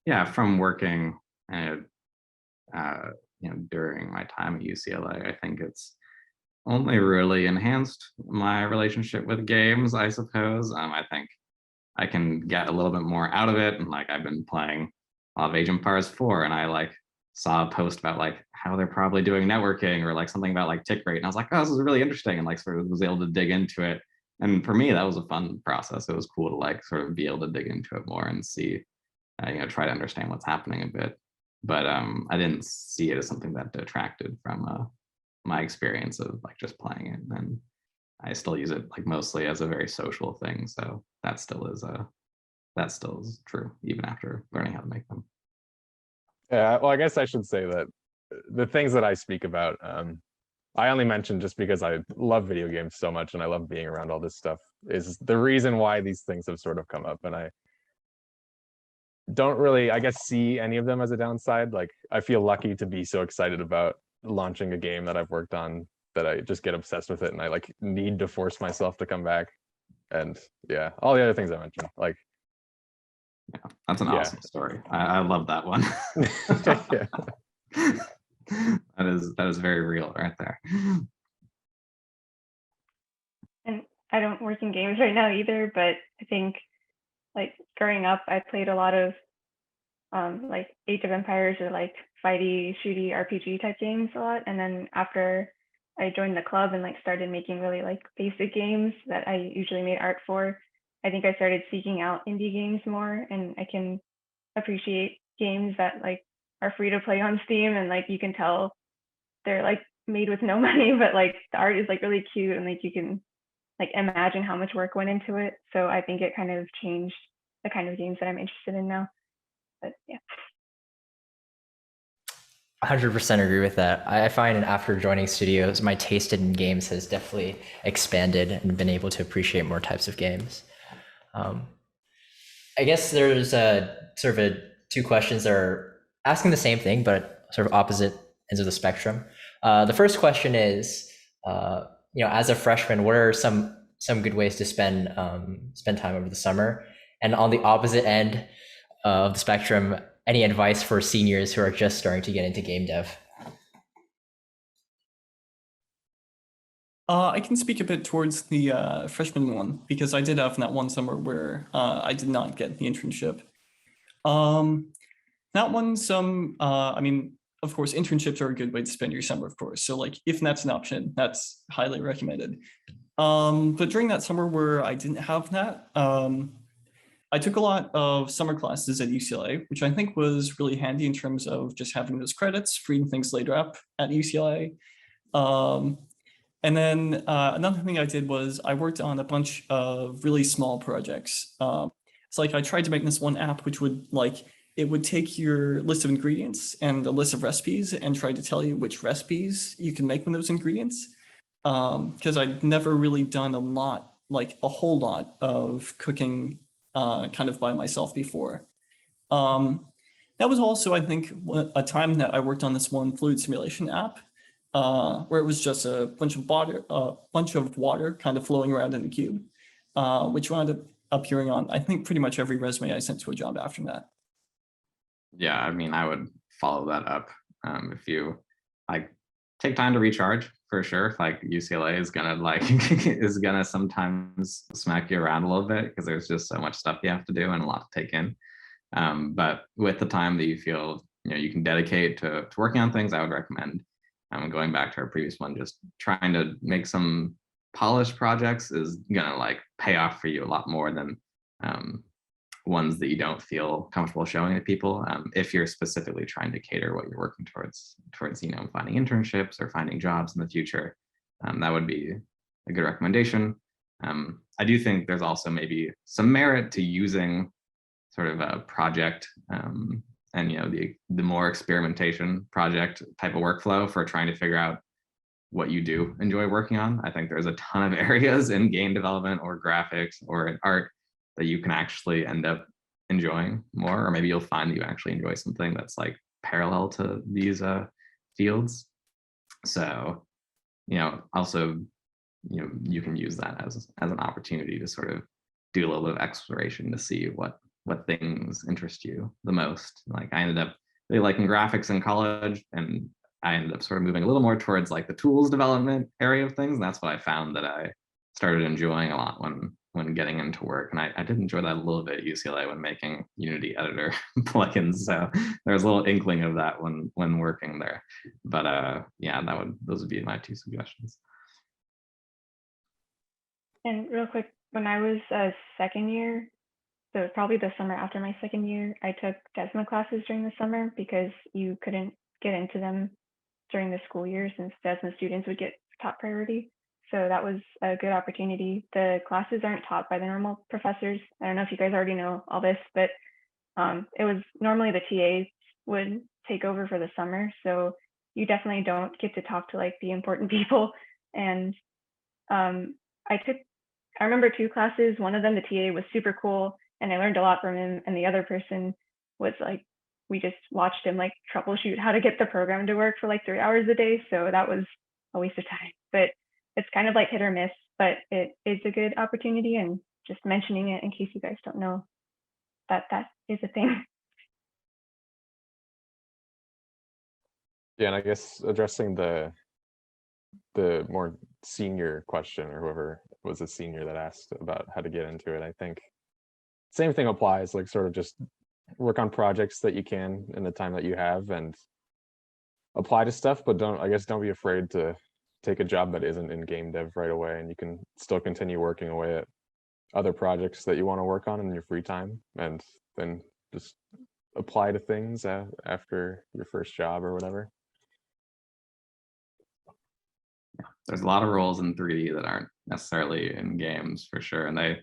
yeah, from working during my time at UCLA, I think it's only really enhanced my relationship with games, I suppose. I think I can get a little bit more out of it. And like I've been playing a lot of Age of Empires 4, and I like saw a post about like how they're probably doing networking, or like something about like tick rate. And I was like, oh, this is really interesting. And like sort of was able to dig into it. And for me, that was a fun process. It was cool to like sort of be able to dig into it more and see, try to understand what's happening a bit. But I didn't see it as something that detracted from my experience of like just playing it. And I still use it like mostly as a very social thing. So that still is true even after learning how to make them. Yeah, well, I guess I should say that the things that I speak about, I only mention just because I love video games so much and I love being around all this stuff, is the reason why these things have sort of come up. And I don't really, I guess, see any of them as a downside. Like, I feel lucky to be so excited about launching a game that I've worked on that I just get obsessed with it, and I like need to force myself to come back. And yeah, all the other things I mentioned, like, yeah, that's an awesome story. I love that one. that is very real right there. And I I don't work in games right now either, but I think like growing up, I played a lot of like Age of Empires or like fighty, shooty RPG type games a lot. And then after I joined the club and like started making really like basic games that I usually made art for, I think I started seeking out indie games more, and I can appreciate games that like are free to play on Steam, and like you can tell they're like made with no money, but like the art is like really cute, and like you can like imagine how much work went into it. So I think it kind of changed the kind of games that I'm interested in now. But yeah. 100% agree with that. I find after joining studios, my taste in games has definitely expanded and been able to appreciate more types of games. I guess there's two questions that are asking the same thing, but sort of opposite ends of the spectrum. The first question is, as a freshman, what are some good ways to spend time over the summer? And on the opposite end of the spectrum, any advice for seniors who are just starting to get into game dev? I can speak a bit towards the freshman one, because I did have that one summer where I did not get the internship. That one, I mean, of course, internships are a good way to spend your summer, of course. So like, if that's an option, that's highly recommended. But during that summer where I didn't have that, I took a lot of summer classes at UCLA, which I think was really handy in terms of just having those credits, freeing things later up at UCLA. And then another thing I did was I worked on a bunch of really small projects. So like I tried to make this one app, which would it would take your list of ingredients and a list of recipes and try to tell you which recipes you can make with those ingredients. Because I'd never really done a whole lot of cooking kind of by myself before. That was also, I think, a time that I worked on this one fluid simulation app, where it was just a bunch of water kind of flowing around in a cube, which wound up appearing on, I think, pretty much every resume I sent to a job after that. Yeah, I mean, I would follow that up. If you take time to recharge, for sure. Like UCLA is gonna sometimes smack you around a little bit because there's just so much stuff you have to do and a lot to take in. But with the time that you feel you can dedicate to working on things, I would recommend going back to our previous one, just trying to make some polished projects is gonna pay off for you a lot more than ones that you don't feel comfortable showing to people. If you're specifically trying to cater what you're working towards finding internships or finding jobs in the future, that would be a good recommendation. I do think there's also maybe some merit to using sort of a project and the more experimentation project type of workflow for trying to figure out what you do enjoy working on. I think there's a ton of areas in game development or graphics or in art that you can actually end up enjoying more, or maybe you'll find that you actually enjoy something that's parallel to these fields. So, also, you can use that as an opportunity to sort of do a little bit of exploration to see what things interest you the most. I ended up really liking graphics in college, and I ended up sort of moving a little more towards the tools development area of things. And that's what I found that I started enjoying a lot when getting into work. And I did enjoy that a little bit at UCLA when making Unity editor plugins. So there was a little inkling of that when working there. But yeah, those would be my two suggestions. And real quick, when I was a second year, so probably the summer after my second year, I took Dma classes during the summer because you couldn't get into them during the school year since Dma students would get top priority. So that was a good opportunity. The classes aren't taught by the normal professors. I don't know if you guys already know all this, but it was normally the TAs would take over for the summer. So you definitely don't get to talk to the important people. And I remember two classes. One of them, the TA was super cool and I learned a lot from him. And the other person was we just watched him troubleshoot how to get the program to work for 3 hours a day. So that was a waste of time, but it's kind of hit or miss, but it is a good opportunity, and just mentioning it in case you guys don't know that is a thing. Yeah, and I guess addressing the the more senior question, or whoever was a senior that asked about how to get into it. I think same thing applies, like sort of just work on projects that you can in the time that you have and apply to stuff, but don't be afraid to take a job that isn't in game dev right away, and you can still continue working away at other projects that you want to work on in your free time, and then just apply to things after your first job or whatever. There's a lot of roles in 3D that aren't necessarily in games for sure, and they,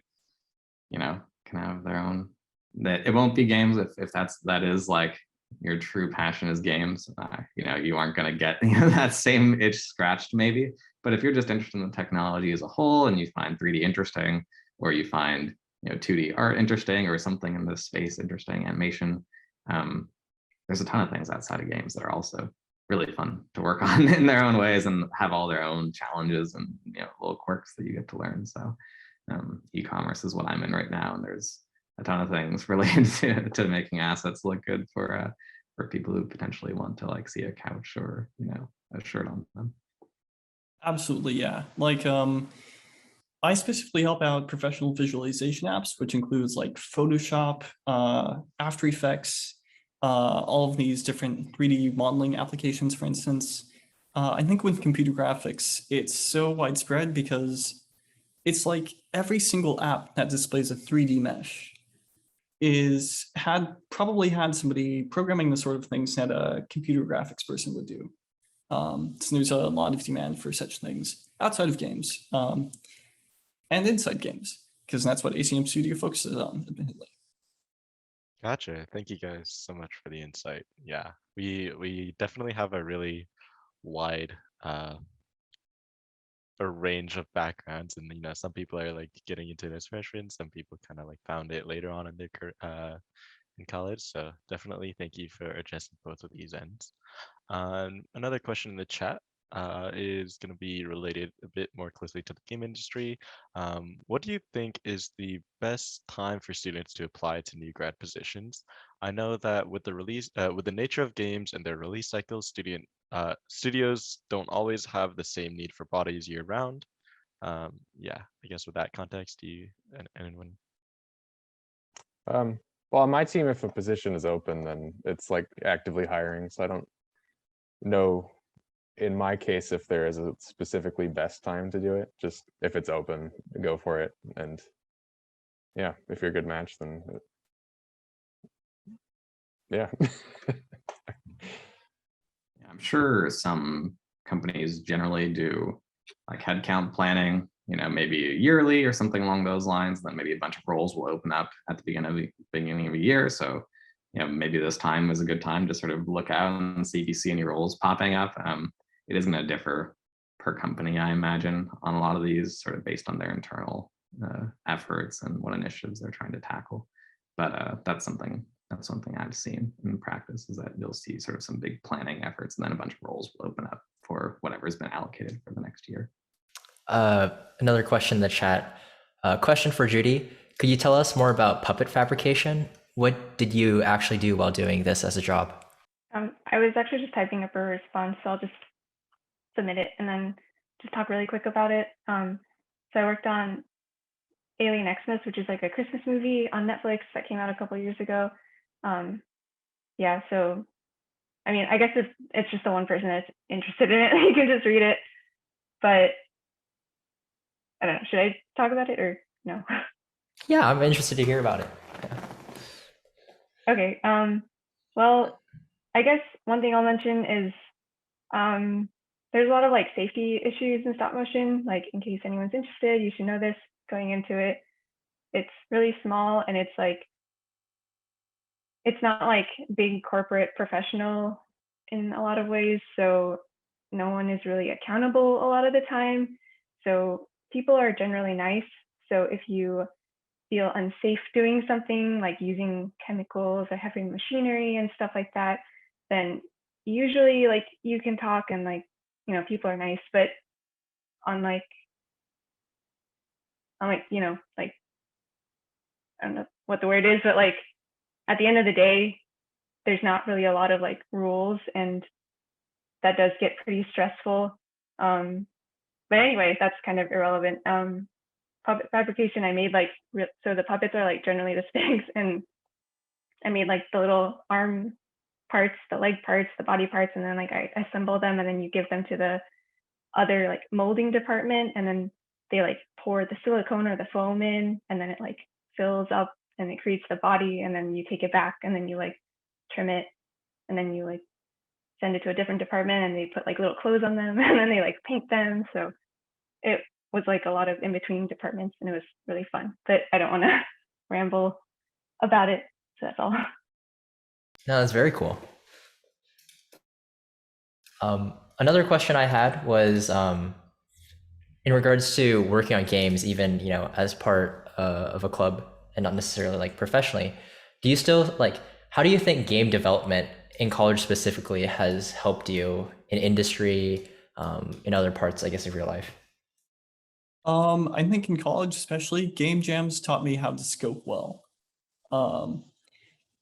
can have their own. That it won't be games if that is like your true passion is games. You aren't going to get that same itch scratched maybe. But if you're just interested in the technology as a whole and you find 3D interesting, or you find 2D art interesting, or something in this space interesting, animation, there's a ton of things outside of games that are also really fun to work on in their own ways and have all their own challenges and little quirks that you get to learn. So e-commerce is what I'm in right now, and there's a ton of things related to making assets look good for people who potentially want to like see a couch or a shirt on them. Absolutely, yeah. Like I specifically help out professional visualization apps, which includes like Photoshop, After Effects, all of these different 3D modeling applications, for instance. I think with computer graphics, it's so widespread because it's like every single app that displays a 3D mesh probably had somebody programming the sort of things that a computer graphics person would do. So there's a lot of demand for such things outside of games and inside games, because that's what ACM Studio focuses on, admittedly. Gotcha. Thank you guys so much for the insight. Yeah, we definitely have a really wide a range of backgrounds, and some people are like getting into this freshman, some people kind of like found it later on in their in college. So definitely thank you for addressing both of these ends. Another question in the chat is going to be related a bit more closely to the game industry. What do you think is the best time for students to apply to new grad positions? I know that with the nature of games and their release cycles, studios don't always have the same need for bodies year round. Yeah, I guess with that context, do you anyone? Well, on my team, if a position is open, then it's like actively hiring. So I don't know in my case if there is a specifically best time to do it. Just if it's open, go for it. And yeah, if you're a good match, then yeah. I'm sure some companies generally do like headcount planning, maybe yearly or something along those lines. Then maybe a bunch of roles will open up at the beginning of the year. So, maybe this time is a good time to sort of look out and see if you see any roles popping up. It is going to differ per company, I imagine, on a lot of these, sort of based on their internal efforts and what initiatives they're trying to tackle. But that's something I've seen in practice, is that you'll see sort of some big planning efforts, and then a bunch of roles will open up for whatever's been allocated for the next year. Another question in the chat. Question for Judy. Could you tell us more about puppet fabrication? What did you actually do while doing this as a job? I was actually just typing up a response, so I'll just submit it and then just talk really quick about it. So I worked on Alien Xmas, which is like a Christmas movie on Netflix that came out a couple of years ago. Yeah, so I mean, I guess it's just the one person that's interested in it, you can just read it. But I don't know, should I talk about it or no? Yeah, I'm interested to hear about it. Yeah. Okay, well, I guess one thing I'll mention is there's a lot of like safety issues in stop motion. Like, in case anyone's interested, you should know this going into it. It's really small, and it's not like big corporate professional in a lot of ways. So no one is really accountable a lot of the time. So people are generally nice. So if you feel unsafe doing something like using chemicals or heavy machinery and stuff like that, then usually like you can talk and like, people are nice. But on like, like, I don't know what the word is, but like at the end of the day, there's not really a lot of like rules, and that does get pretty stressful. But anyway, that's kind of irrelevant. Puppet fabrication, I made like, so the puppets are like generally this big, and I made like the little arm parts, the leg parts, the body parts, and then like I assemble them, and then you give them to the other like molding department, and then they like pour the silicone or the foam in, and then it like fills up and it creates the body, and then you take it back and then you like trim it, and then you like send it to a different department and they put like little clothes on them and then they like paint them. So it was like a lot of in between departments, and it was really fun, but I don't want to ramble about it. So that's all. No, that's very cool. Another question I had was in regards to working on games, even, you know, as part of a club and not necessarily like professionally, do you still like, how do you think game development in college specifically has helped you in industry, in other parts, I guess, of your life? I think in college, especially, game jams taught me how to scope well.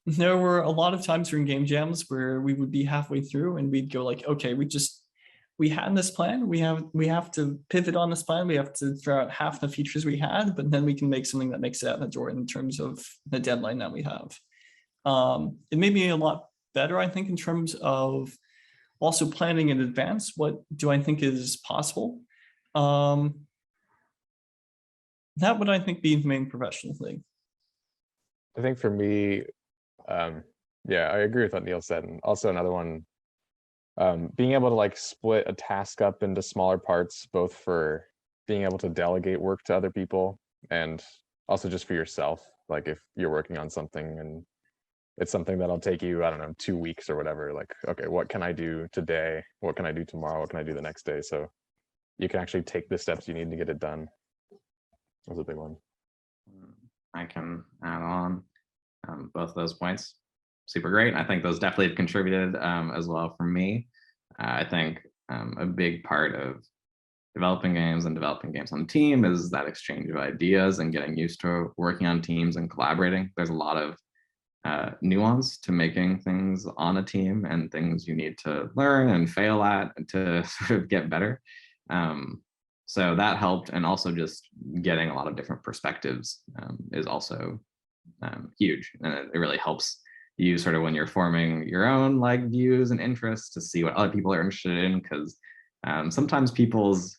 There were a lot of times during game jams where we would be halfway through and we'd go like, okay, we had this plan, we have to pivot on this plan, we have to throw out half the features we had, but then we can make something that makes it out the door in terms of the deadline that we have. It made me a lot better, I think, in terms of also planning in advance. What do I think is possible? That would, I think, be the main professional thing. I think for me, yeah, I agree with what Neil said. And also another one, being able to like split a task up into smaller parts, both for being able to delegate work to other people and also just for yourself. Like if you're working on something and it's something that'll take you, I don't know, 2 weeks or whatever, like, okay, what can I do today? What can I do tomorrow? What can I do the next day? So you can actually take the steps you need to get it done. That was a big one. I can add on both of those points. Super great. I think those definitely have contributed as well for me. I think a big part of developing games and developing games on team is that exchange of ideas and getting used to working on teams and collaborating. There's a lot of nuance to making things on a team and things you need to learn and fail at to sort of get better. So that helped, and also just getting a lot of different perspectives is also huge, and it really helps you sort of when you're forming your own like views and interests to see what other people are interested in, because sometimes people's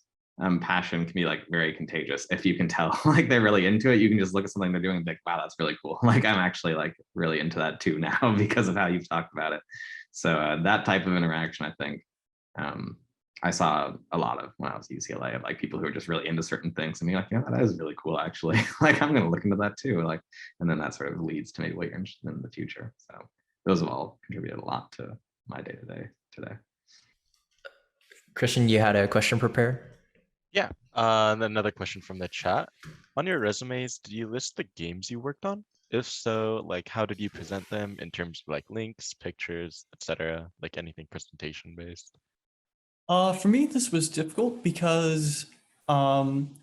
passion can be like very contagious. If you can tell like they're really into it, you can just look at something they're doing and be like, wow, that's really cool. Like I'm actually like really into that too now because of how you've talked about it. So that type of interaction, I think I saw a lot of when I was at UCLA, of like people who are just really into certain things and be like, yeah, that is really cool actually. Like I'm gonna look into that too. Like, and then that sort of leads to maybe what you're interested in the future. So those have all contributed a lot to my day-to-day today. Christian, you had a question prepared? Yeah, another question from the chat. On your resumes, did you list the games you worked on? If so, like how did you present them in terms of like links, pictures, etc., like anything presentation based? For me, this was difficult because from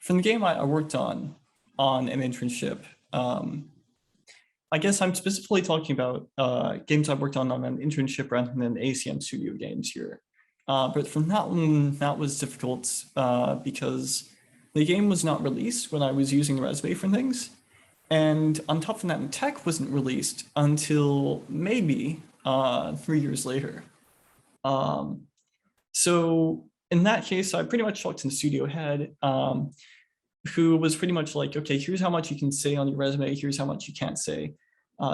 the game I worked on an internship, I guess I'm specifically talking about games I worked on an internship rather than ACM studio games here. But from that one, that was difficult because the game was not released when I was using the resume for things. And on top of that, the tech wasn't released until maybe 3 years later. So in that case, I pretty much talked to the studio head, who was pretty much like, okay, here's how much you can say on your resume, here's how much you can't say.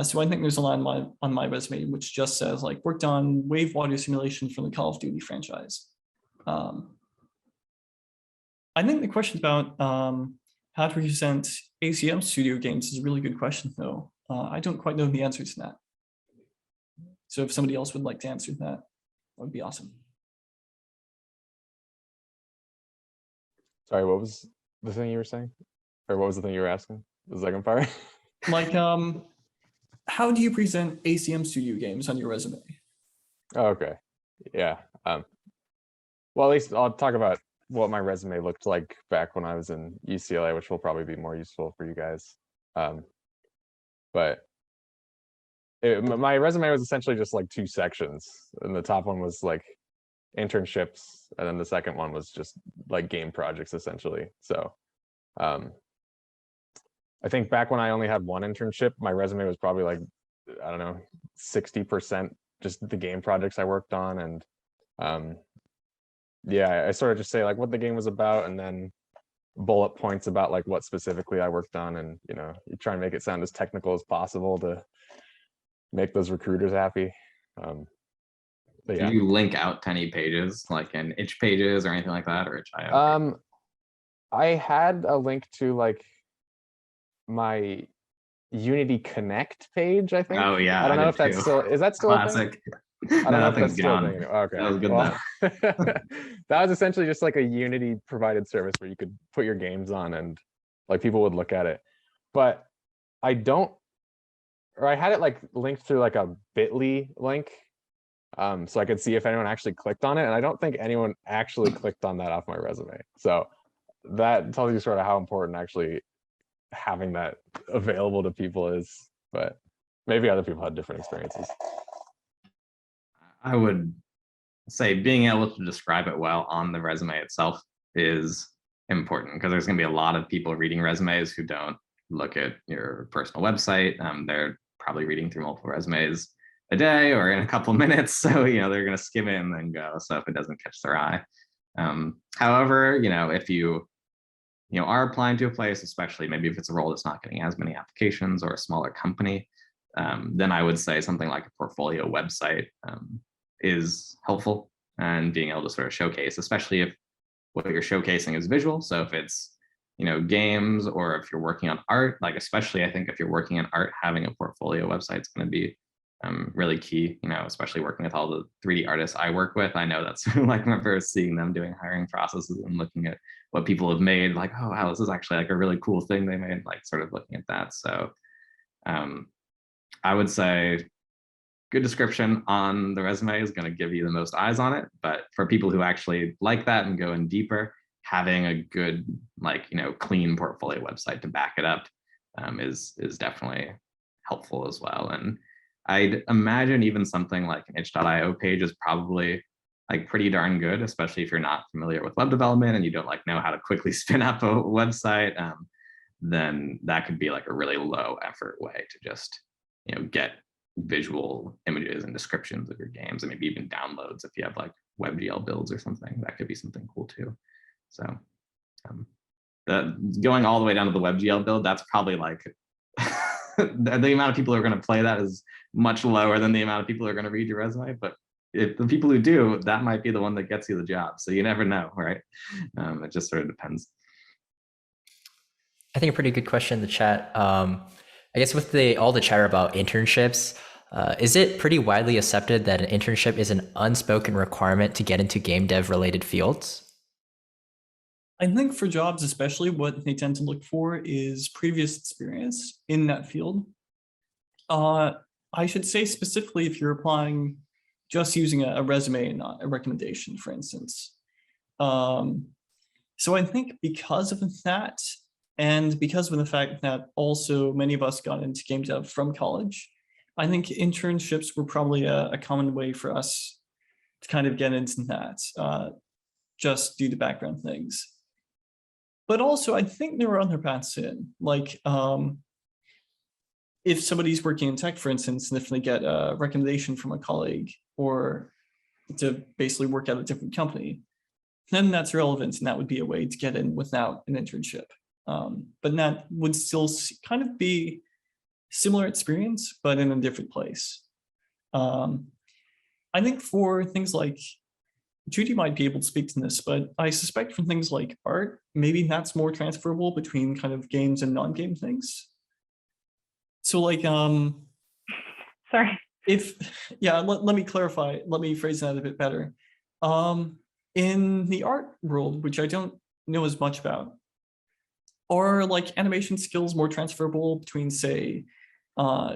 So I think there's a line on my resume which just says like worked on wave water simulation from the Call of Duty franchise. I think the question about how to present ACM studio games is a really good question though. I don't quite know the answer to that. So if somebody else would like to answer that would be awesome. Sorry, what was the thing you were saying? Or what was the thing you were asking? The second part? Like, how do you present ACM studio games on your resume? Oh, okay. Yeah. Well, at least I'll talk about what my resume looked like back when I was in UCLA, which will probably be more useful for you guys. But my resume was essentially just like 2 sections. And the top one was like internships, and then the second one was just like game projects essentially. So I think back when I only had one internship, my resume was probably like, I don't know, 60% just the game projects I worked on. And yeah, I sort of just say like what the game was about, and then bullet points about like what specifically I worked on. And, you know, you try and make it sound as technical as possible to make those recruiters happy. But yeah. Do you link out to any pages, like in itch pages or anything like that, or itch.io? I had a link to like my Unity Connect page, I think. Oh yeah, I don't know did if that's too. still, is that still a thing? Classic. I don't know if that's Nothing's still a gone. thing. Okay. That was good Well, that was essentially just like a Unity provided service where you could put your games on and like people would look at it. But I don't, or I had it like linked through like a bit.ly link. So I could see if anyone actually clicked on it. And I don't think anyone actually clicked on that off my resume. So that tells you sort of how important actually having that available to people is. But maybe other people had different experiences. I would say being able to describe it well on the resume itself is important, because there's going to be a lot of people reading resumes who don't look at your personal website. They're probably reading through multiple resumes a day or in a couple minutes. So, you know, they're going to skim it and then go. So if it doesn't catch their eye. However, you know, if you are applying to a place, especially maybe if it's a role that's not getting as many applications or a smaller company, then I would say something like a portfolio website is helpful, and being able to sort of showcase, especially if what you're showcasing is visual. So if it's, you know, games, or if you're working on art, like especially I think if you're working on art, having a portfolio website is going to be really key, you know, especially working with all the 3D artists I work with. I know that's like I remember seeing them doing hiring processes and looking at what people have made, like, oh wow, this is actually like a really cool thing they made, like sort of looking at that. So I would say good description on the resume is going to give you the most eyes on it. But for people who actually like that and go in deeper, having a good, like, you know, clean portfolio website to back it up is definitely helpful as well. And I'd imagine even something like an itch.io page is probably like pretty darn good, especially if you're not familiar with web development and you don't like know how to quickly spin up a website. Then that could be like a really low effort way to just, you know, get visual images and descriptions of your games, and maybe even downloads if you have like WebGL builds or something. That could be something cool too. So going all the way down to the WebGL build, that's probably like the amount of people who are going to play that is much lower than the amount of people who are going to read your resume. But if the people who do, that might be the one that gets you the job. So you never know, right? It just sort of depends. I think a pretty good question in the chat. I guess with all the chatter about internships, is it pretty widely accepted that an internship is an unspoken requirement to get into game dev related fields? I think for jobs, especially, what they tend to look for is previous experience in that field. I should say specifically if you're applying just using a resume and not a recommendation, for instance. So I think because of that, and because of the fact that also many of us got into game dev from college, I think internships were probably a common way for us to kind of get into that, just due to background things. But also, I think there are other paths in, like if somebody's working in tech, for instance, and if they get a recommendation from a colleague or to basically work at a different company, then that's relevant, and that would be a way to get in without an internship. But that would still kind of be similar experience, but in a different place. I think for things like, Judy might be able to speak to this, but I suspect for things like art, maybe that's more transferable between kind of games and non-game things. So like, Sorry. Let me clarify, let me phrase that a bit better. In the art world, which I don't know as much about, are like animation skills more transferable between, say,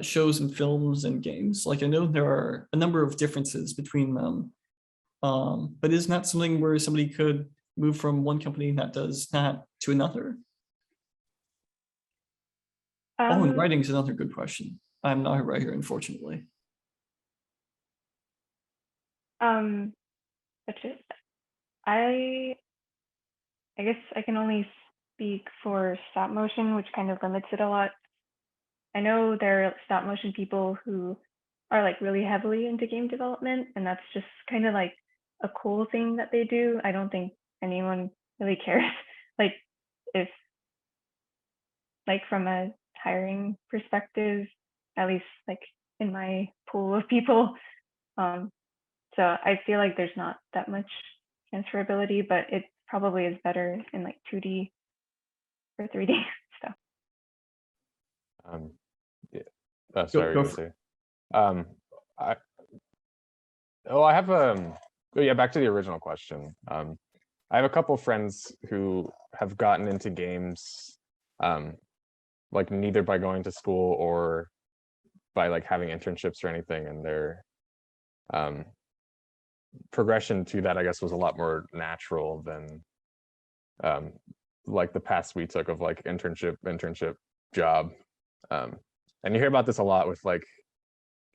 shows and films and games? Like, I know there are a number of differences between them, but isn't that something where somebody could move from one company that does that to another? And writing is another good question. I'm not a writer, unfortunately. That's it. I guess I can only speak for stop motion, which kind of limits it a lot. I know there are stop motion people who are like really heavily into game development, and that's just kind of like a cool thing that they do. I don't think anyone really cares. Like if like from a hiring perspective, at least like in my pool of people. So I feel like there's not that much transferability, but it probably is better in like 2D or 3D stuff. Yeah. Sorry, go you say. I have yeah, back to the original question. I have a couple friends who have gotten into games, like neither by going to school or by like having internships or anything, and their progression to that, I guess, was a lot more natural than like the paths we took of like internship, job. And you hear about this a lot with like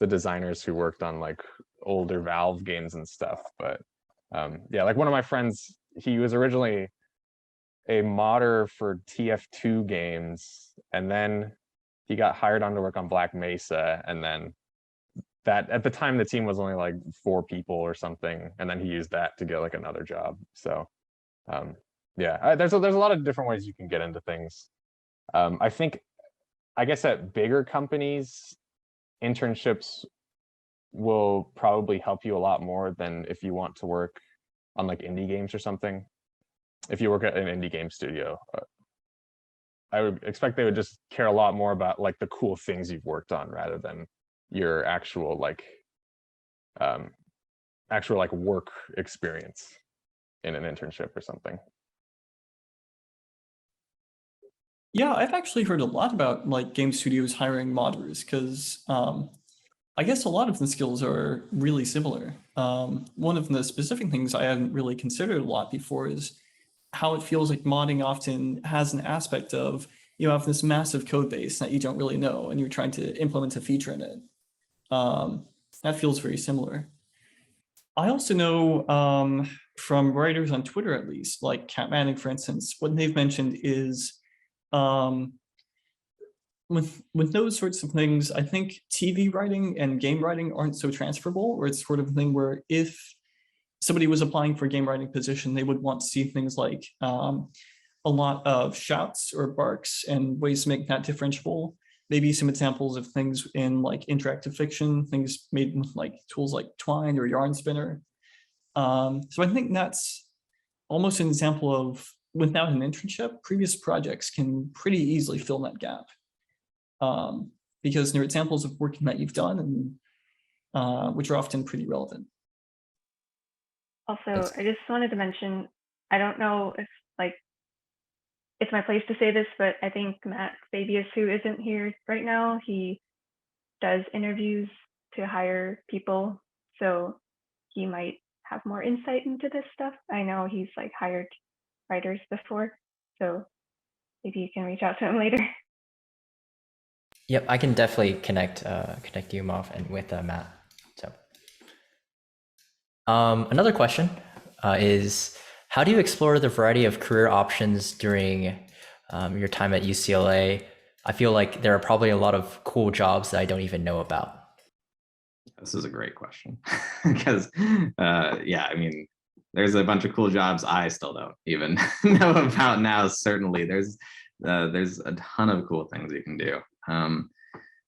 the designers who worked on like older Valve games and stuff. But yeah, like one of my friends, he was originally a modder for TF2 games, and then he got hired on to work on Black Mesa, and then that at the time the team was only like 4 people or something, and then he used that to get like another job. So yeah, there's a lot of different ways you can get into things. I guess at bigger companies, internships will probably help you a lot more than if you want to work on like indie games or something. If you work at an indie game studio, I would expect they would just care a lot more about like the cool things you've worked on rather than your actual like work experience in an internship or something. Yeah, I've actually heard a lot about like game studios hiring modders because I guess a lot of the skills are really similar. One of the specific things I hadn't really considered a lot before is how it feels like modding often has an aspect of you have this massive code base that you don't really know and you're trying to implement a feature in it. That feels very similar. I also know from writers on Twitter, at least, like Cat Manning, for instance, what they've mentioned is with those sorts of things, I think TV writing and game writing aren't so transferable, or it's sort of a thing where if somebody was applying for a game writing position, they would want to see things like a lot of shouts or barks and ways to make that differentiable. Maybe some examples of things in like interactive fiction, things made with like tools like Twine or Yarn Spinner. So I think that's almost an example of without an internship, previous projects can pretty easily fill that gap. Because there are examples of work that you've done and which are often pretty relevant. Also, I just wanted to mention, I don't know if like it's my place to say this, but I think Matt Fabius, who isn't here right now, he does interviews to hire people. So he might have more insight into this stuff. I know he's like hired writers before, so maybe you can reach out to him later. Yep, I can definitely connect you, Moff, and with Matt. So, another question is, how do you explore the variety of career options during your time at UCLA? I feel like there are probably a lot of cool jobs that I don't even know about. This is a great question because, yeah, I mean, there's a bunch of cool jobs I still don't even know about now. Certainly, there's a ton of cool things you can do.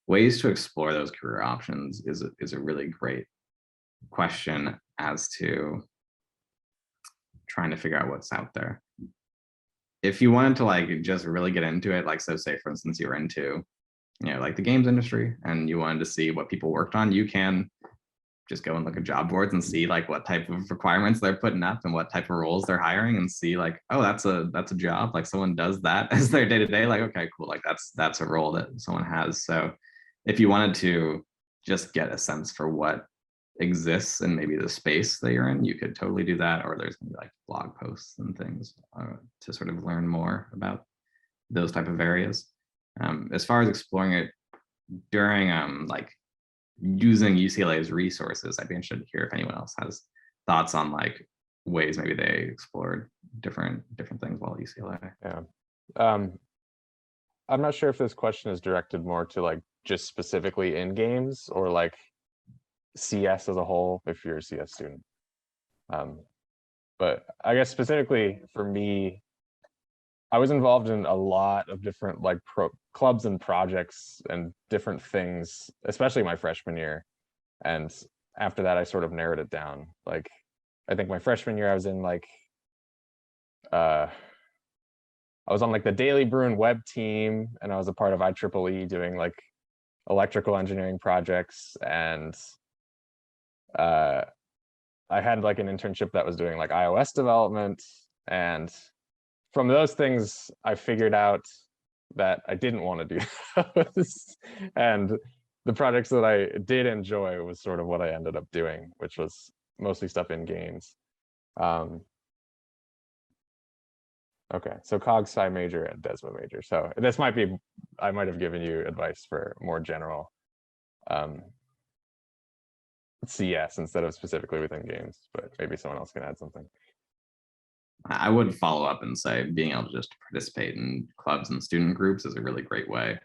Ways to explore those career options is a really great question as to trying to figure out what's out there. If you wanted to like just really get into it, like so say for instance you were into, you know, like the games industry and you wanted to see what people worked on, you can just go and look at job boards and see like what type of requirements they're putting up and what type of roles they're hiring and see like, oh, that's a job, like someone does that as their day-to-day, like, okay, cool, like that's a role that someone has. So if you wanted to just get a sense for what exists in maybe the space that you're in, you could totally do that. Or there's maybe like blog posts and things to sort of learn more about those type of areas. As far as exploring it during like using UCLA's resources, I'd be interested to hear if anyone else has thoughts on like ways maybe they explored different things while at UCLA. Yeah. I'm not sure if this question is directed more to like just specifically in games or like CS as a whole, if you're a CS student. But I guess specifically for me, I was involved in a lot of different like clubs and projects and different things, especially my freshman year. And after that, I sort of narrowed it down. Like, I think my freshman year, I was in like, I was on like the Daily Bruin web team, and I was a part of IEEE doing like electrical engineering projects. And I had like an internship that was doing like iOS development. And from those things, I figured out that I didn't want to do those. And the projects that I did enjoy was sort of what I ended up doing, which was mostly stuff in games. Okay, so cog sci major and Desma major. So this might be, I might have given you advice for more general CS instead of specifically within games, but maybe someone else can add something. I would follow up and say being able to just participate in clubs and student groups is a really great way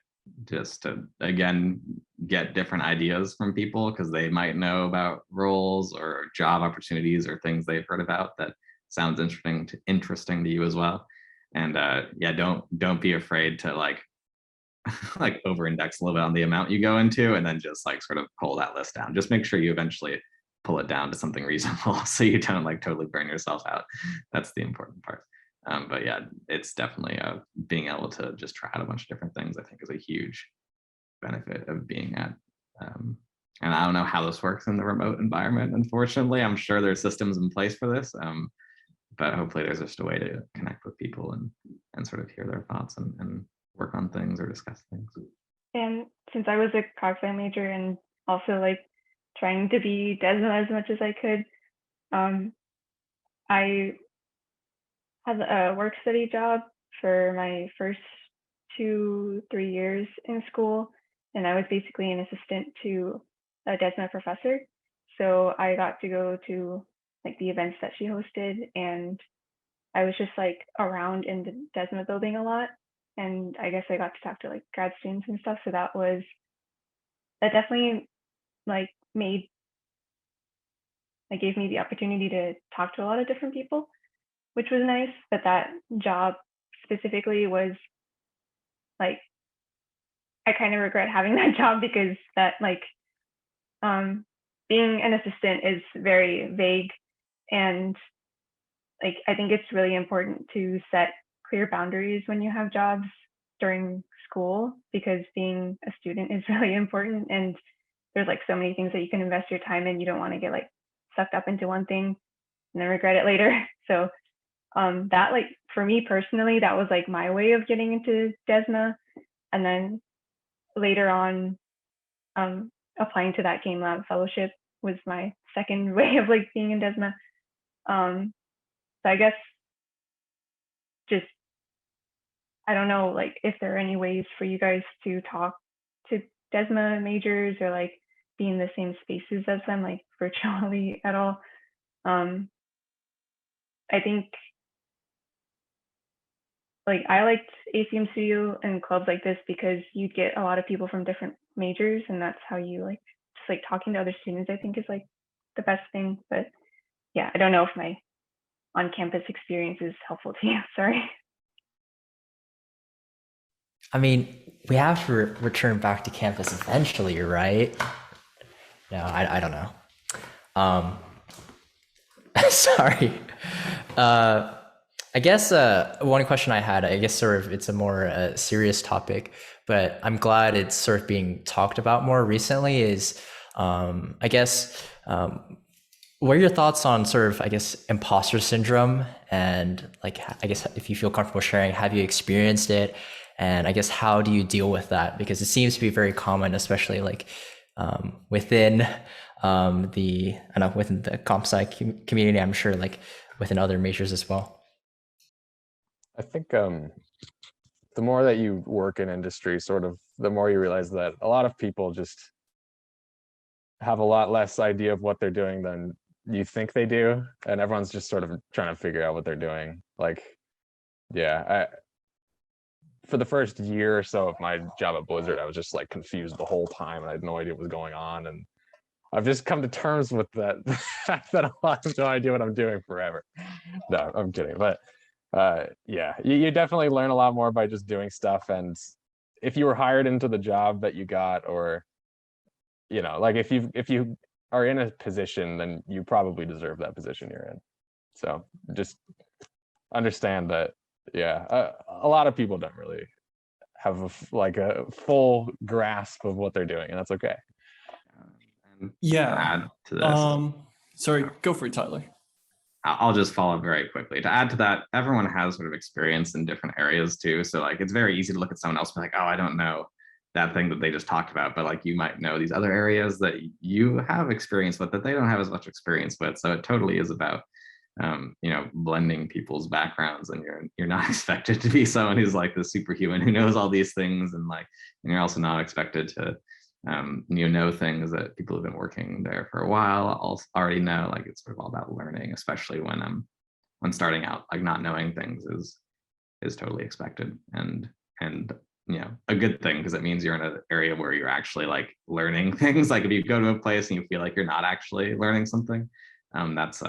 just to, again, get different ideas from people because they might know about roles or job opportunities or things they've heard about that sounds interesting to you as well. And yeah, don't be afraid to like over-index a little bit on the amount you go into and then just like sort of pull that list down. Just make sure you eventually pull it down to something reasonable so you don't like totally burn yourself out. That's the important part. But yeah, it's definitely being able to just try out a bunch of different things, I think, is a huge benefit of being at. And I don't know how this works in the remote environment, unfortunately. I'm sure there's systems in place for this, but hopefully there's just a way to connect with people and sort of hear their thoughts and work on things or discuss things. And since I was a cog sci major and also like trying to be Desma as much as I could, I had a work study job for my first 2-3 years in school, and I was basically an assistant to a Desma professor. So I got to go to like the events that she hosted, and I was just like around in the Desma building a lot. And I guess I got to talk to like grad students and stuff. So that definitely like gave me the opportunity to talk to a lot of different people, which was nice. But that job specifically was like, I kind of regret having that job because that like being an assistant is very vague, and like I think it's really important to set clear boundaries when you have jobs during school, because being a student is really important, and there's like so many things that you can invest your time in. You don't want to get like sucked up into one thing and then regret it later. So that like for me personally, that was like my way of getting into Desma. And then later on, applying to that Game Lab fellowship was my second way of like being in Desma. So I guess just, I don't know, like if there are any ways for you guys to talk to Desma majors or like be in the same spaces as them, like virtually at all. I think like I liked ACM Studio and clubs like this because you'd get a lot of people from different majors, and that's how you like just like talking to other students, I think, is like the best thing. But yeah, I don't know if my on-campus experience is helpful to you. Sorry. I mean, we have to return back to campus eventually, right? No, I don't know. Sorry. I guess one question I had, I guess sort of it's a more serious topic, but I'm glad it's sort of being talked about more recently is, I guess, what are your thoughts on sort of, I guess, imposter syndrome? And like, I guess if you feel comfortable sharing, have you experienced it? And I guess, how do you deal with that? Because it seems to be very common, especially like within within the comp sci community, I'm sure like within other majors as well. I think the more that you work in industry, sort of the more you realize that a lot of people just have a lot less idea of what they're doing than you think they do, and everyone's just sort of trying to figure out what they're doing. Like, yeah, for the first year or so of my job at Blizzard, I was just like confused the whole time, and I had no idea what was going on. And I've just come to terms with that the fact that I have no idea what I'm doing forever. No, I'm kidding, but yeah, you definitely learn a lot more by just doing stuff. And if you were hired into the job that you got, or like if you are in a position, then you probably deserve that position you're in. So just understand that, yeah, a lot of people don't really have a full grasp of what they're doing, and that's okay. And Yeah. add to this. Sorry, go for it, Tyler. I'll just follow up very quickly. To add to that, everyone has sort of experience in different areas too. So like, it's very easy to look at someone else and be like, oh, I don't know that thing that they just talked about, but like you might know these other areas that you have experience with that they don't have as much experience with. So it totally is about blending people's backgrounds, and you're not expected to be someone who's like the superhuman who knows all these things, and you're also not expected to know things that people who've been working there for a while already know. Like, it's sort of all about learning, especially when starting out. Like, not knowing things is totally expected, and a good thing, because it means you're in an area where you're actually like learning things. Like, if you go to a place and you feel like you're not actually learning something, that's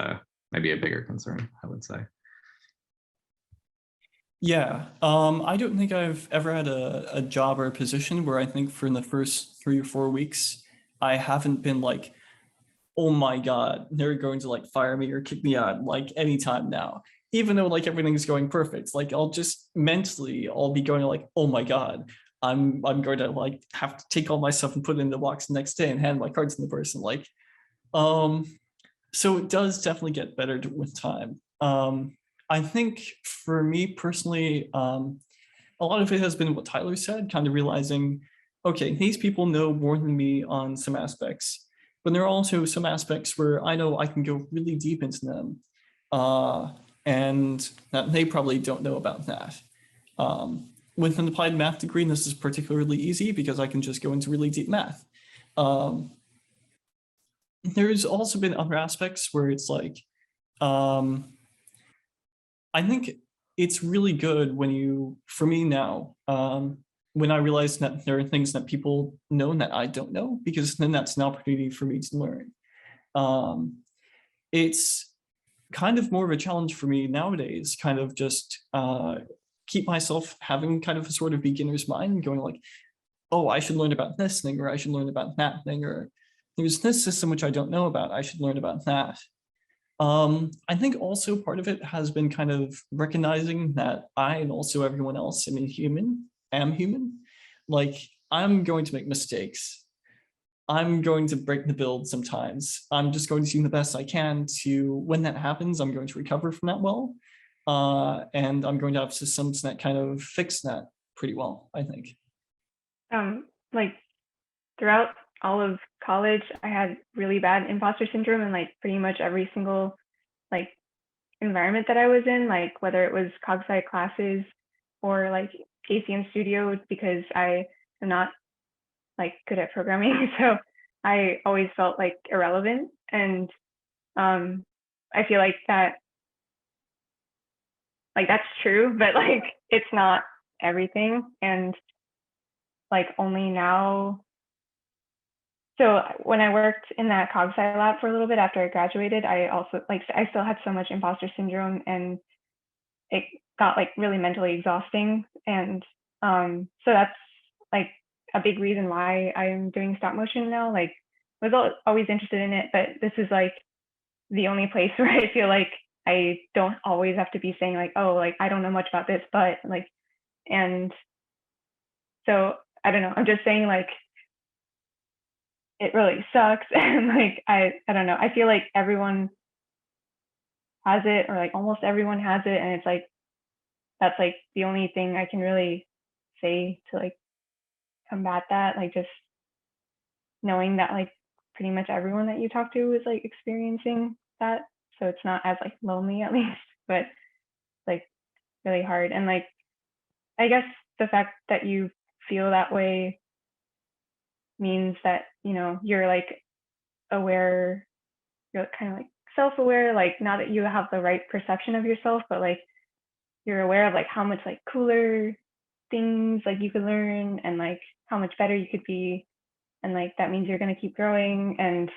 maybe a bigger concern, I would say. Yeah, I don't think I've ever had a job or a position where I think for the first 3 or 4 weeks, I haven't been like, oh my God, they're going to like fire me or kick me out like anytime now. Even though like everything's going perfect, like I'll just mentally, I'll be going like, oh my God, I'm going to like have to take all my stuff and put it in the box the next day and hand my cards to the person. Like, so it does definitely get better with time. I think for me personally, a lot of it has been what Tyler said, kind of realizing, okay, these people know more than me on some aspects, but there are also some aspects where I know I can go really deep into them, and that they probably don't know about that. With an applied math degree, this is particularly easy because I can just go into really deep math. There's also been other aspects where it's like, I think it's really good when for me now, when I realize that there are things that people know that I don't know, because then that's an opportunity for me to learn. It's kind of more of a challenge for me nowadays, kind of just keep myself having kind of a sort of beginner's mind, going like, oh, I should learn about this thing, or I should learn about that thing, or there's this system which I don't know about, I should learn about that. I think also part of it has been kind of recognizing that I and also everyone else am human. Like, I'm going to make mistakes. I'm going to break the build sometimes. I'm just going to do the best I can to, when that happens, I'm going to recover from that well. And I'm going to have systems that kind of fix that pretty well, I think. Like, throughout all of college, I had really bad imposter syndrome in like pretty much every single like environment that I was in, like whether it was cog sci classes or like ACM studio, because I am not like good at programming. So I always felt like irrelevant. And I feel like that's true, but like it's not everything. And like only now, so when I worked in that cog sci lab for a little bit after I graduated, I also I still had so much imposter syndrome, and it got like really mentally exhausting. And so that's like a big reason why I'm doing stop motion now. Like, I was always interested in it, but this is like the only place where I feel like I don't always have to be saying like, oh, like I don't know much about this, but like, and so I don't know, I'm just saying like it really sucks. And like I don't know, I feel like everyone has it, or like almost everyone has it, and it's like that's like the only thing I can really say to like combat that, like just knowing that like pretty much everyone that you talk to is like experiencing that, so it's not as like lonely at least, but like really hard. And like I guess the fact that you feel that way means that you're like aware, you're kind of like self-aware, like not that you have the right perception of yourself, but like you're aware of like how much like cooler things like you could learn and like how much better you could be, and like that means you're going to keep growing. And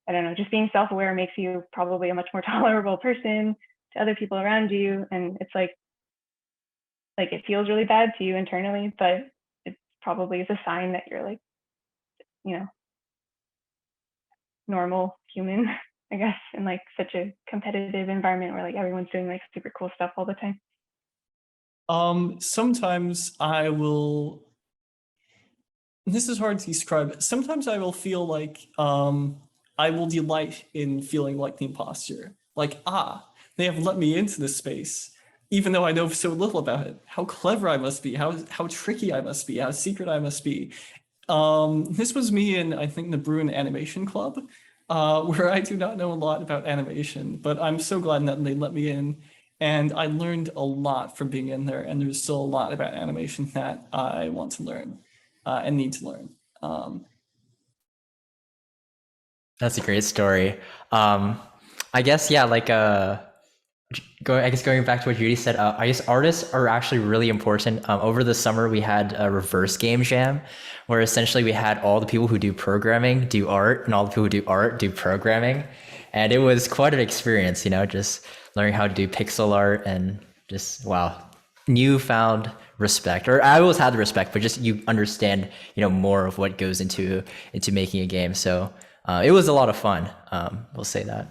I don't know, just being self-aware makes you probably a much more tolerable person to other people around you. And it's like it feels really bad to you internally, but it probably is a sign that you're like, you know, normal human, I guess, in like such a competitive environment where like everyone's doing like super cool stuff all the time. Sometimes I will, this is hard to describe. Sometimes I will feel like I will delight in feeling like the imposter. Like, they have let me into this space, even though I know so little about it. How clever I must be, how tricky I must be, how secret I must be. This was me in, I think, the Bruin Animation Club, where I do not know a lot about animation, but I'm so glad that they let me in. And I learned a lot from being in there, and there's still a lot about animation that I want to learn and need to learn. That's a great story. I guess, yeah, like going back to what Judy said, I guess artists are actually really important. Over the summer, we had a reverse game jam, where essentially we had all the people who do programming do art, and all the people who do art do programming, and it was quite an experience. You know, just learning how to do pixel art and just wow, newfound respect. Or I always had the respect, but just you understand, you know, more of what goes into making a game. So it was a lot of fun. We'll say that.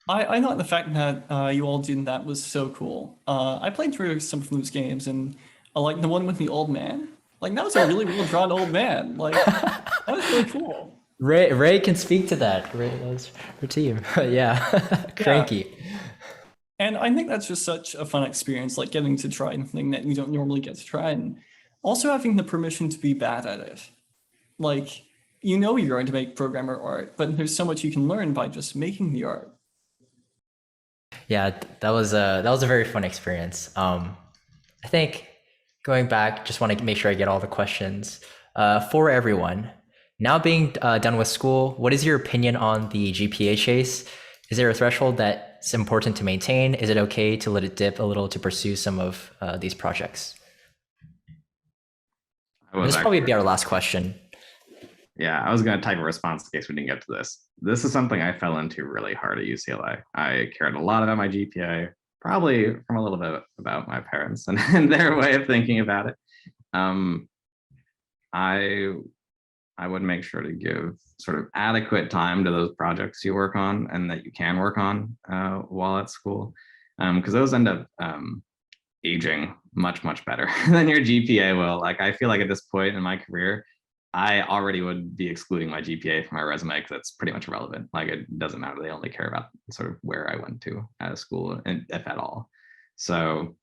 I thought the fact that you all did that was so cool. I played through some of those games, and like the one with the old man, like that was a really well drawn old man. Like that was really cool. Ray can speak to that. Ray knows her team. Yeah, cranky. And I think that's just such a fun experience, like getting to try something that you don't normally get to try, and also having the permission to be bad at it. Like, you know you're going to make programmer art, but there's so much you can learn by just making the art. Yeah, that was a very fun experience. I think going back, just want to make sure I get all the questions for everyone. Now being done with school, what is your opinion on the GPA chase? Is there a threshold that's important to maintain? Is it okay to let it dip a little to pursue some of these projects? This will probably be our last question. Yeah, I was going to type a response in case we didn't get to this. This is something I fell into really hard at UCLA. I cared a lot about my GPA, probably from a little bit about my parents and, their way of thinking about it. I would make sure to give sort of adequate time to those projects you work on and that you can work on while at school, because those end up aging much, much better than your GPA will. Like, I feel like at this point in my career, I already would be excluding my GPA from my resume because it's pretty much irrelevant. Like, it doesn't matter. They only care about sort of where I went to out of school, and if at all. So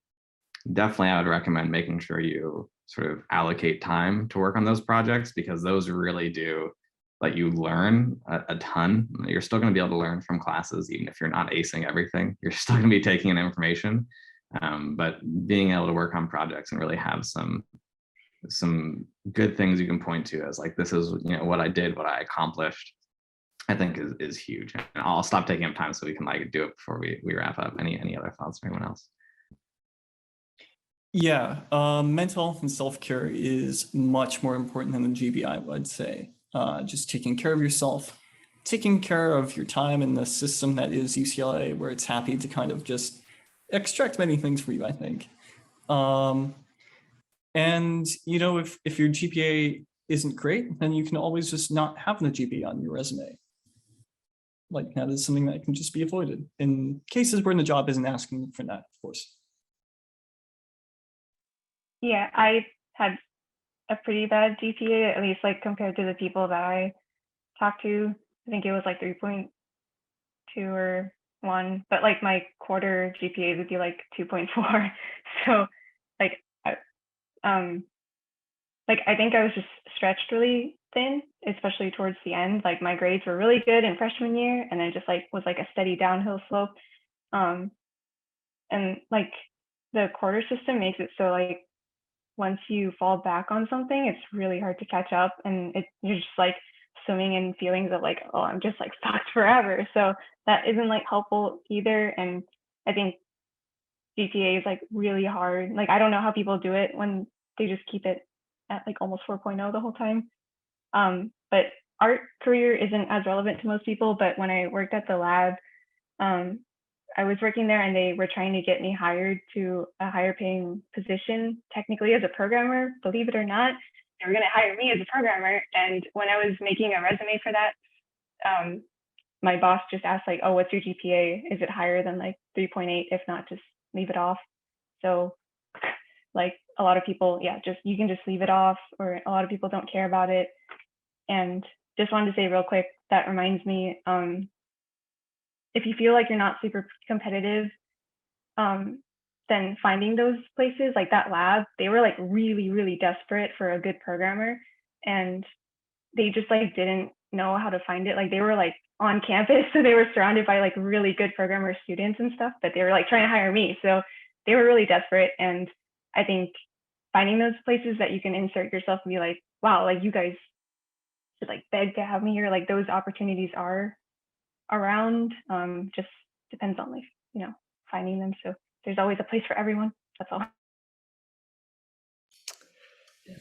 definitely I would recommend making sure you sort of allocate time to work on those projects, because those really do let you learn a ton. You're still going to be able to learn from classes, even if you're not acing everything. You're still going to be taking in information. But being able to work on projects and really have some good things you can point to as like, this is, you know, what I did, what I accomplished, I think is huge. And I'll stop taking up time so we can like do it before we wrap up. Any other thoughts from anyone else? Yeah, mental health and self-care is much more important than the GPA, I would say. Just taking care of yourself, taking care of your time in the system that is UCLA, where it's happy to kind of just extract many things for you, I think. And, you know, if your GPA isn't great, then you can always just not have the GPA on your resume. Like, that is something that can just be avoided in cases where the job isn't asking for that, of course. Yeah, I had a pretty bad GPA, at least like compared to the people that I talked to. I think it was like 3.2 or 1, but like my quarter GPA would be like 2.4. So like I think I was just stretched really thin, especially towards the end. Like, my grades were really good in freshman year, and then just like was like a steady downhill slope. And like the quarter system makes it so like once you fall back on something, it's really hard to catch up, and you're just like swimming in feelings of like, oh, I'm just like fucked forever. So that isn't like helpful either. And I think GPA is like really hard. Like, I don't know how people do it when they just keep it at like almost 4.0 the whole time. But art career isn't as relevant to most people. But when I worked at the lab, I was working there and they were trying to get me hired to a higher paying position, technically as a programmer, believe it or not. They were going to hire me as a programmer. And when I was making a resume for that, my boss just asked like, oh, what's your GPA? Is it higher than like 3.8? If not, just leave it off. So like a lot of people, yeah, just you can just leave it off, or a lot of people don't care about it. And just wanted to say real quick, that reminds me, if you feel like you're not super competitive, then finding those places like that lab, they were like really, really desperate for a good programmer, and they just like didn't know how to find it. Like they were like on campus, so they were surrounded by like really good programmer students and stuff, but they were like trying to hire me. So they were really desperate. And I think finding those places that you can insert yourself and be like, wow, like you guys should like beg to have me here. Like those opportunities are around. Just depends on like, you know, finding them. So there's always a place for everyone. That's all.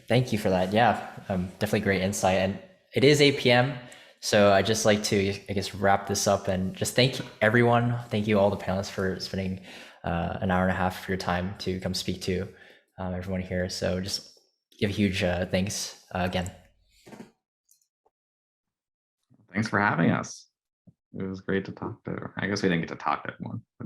Thank you for that. Yeah, definitely great insight. And it is 8 p.m. So I just like to, I guess, wrap this up and just thank everyone. Thank you all the panelists for spending an hour and a half of your time to come speak to everyone here. So just give a huge thanks again. Thanks for having us. It was great to talk to. I guess we didn't get to talk to everyone, but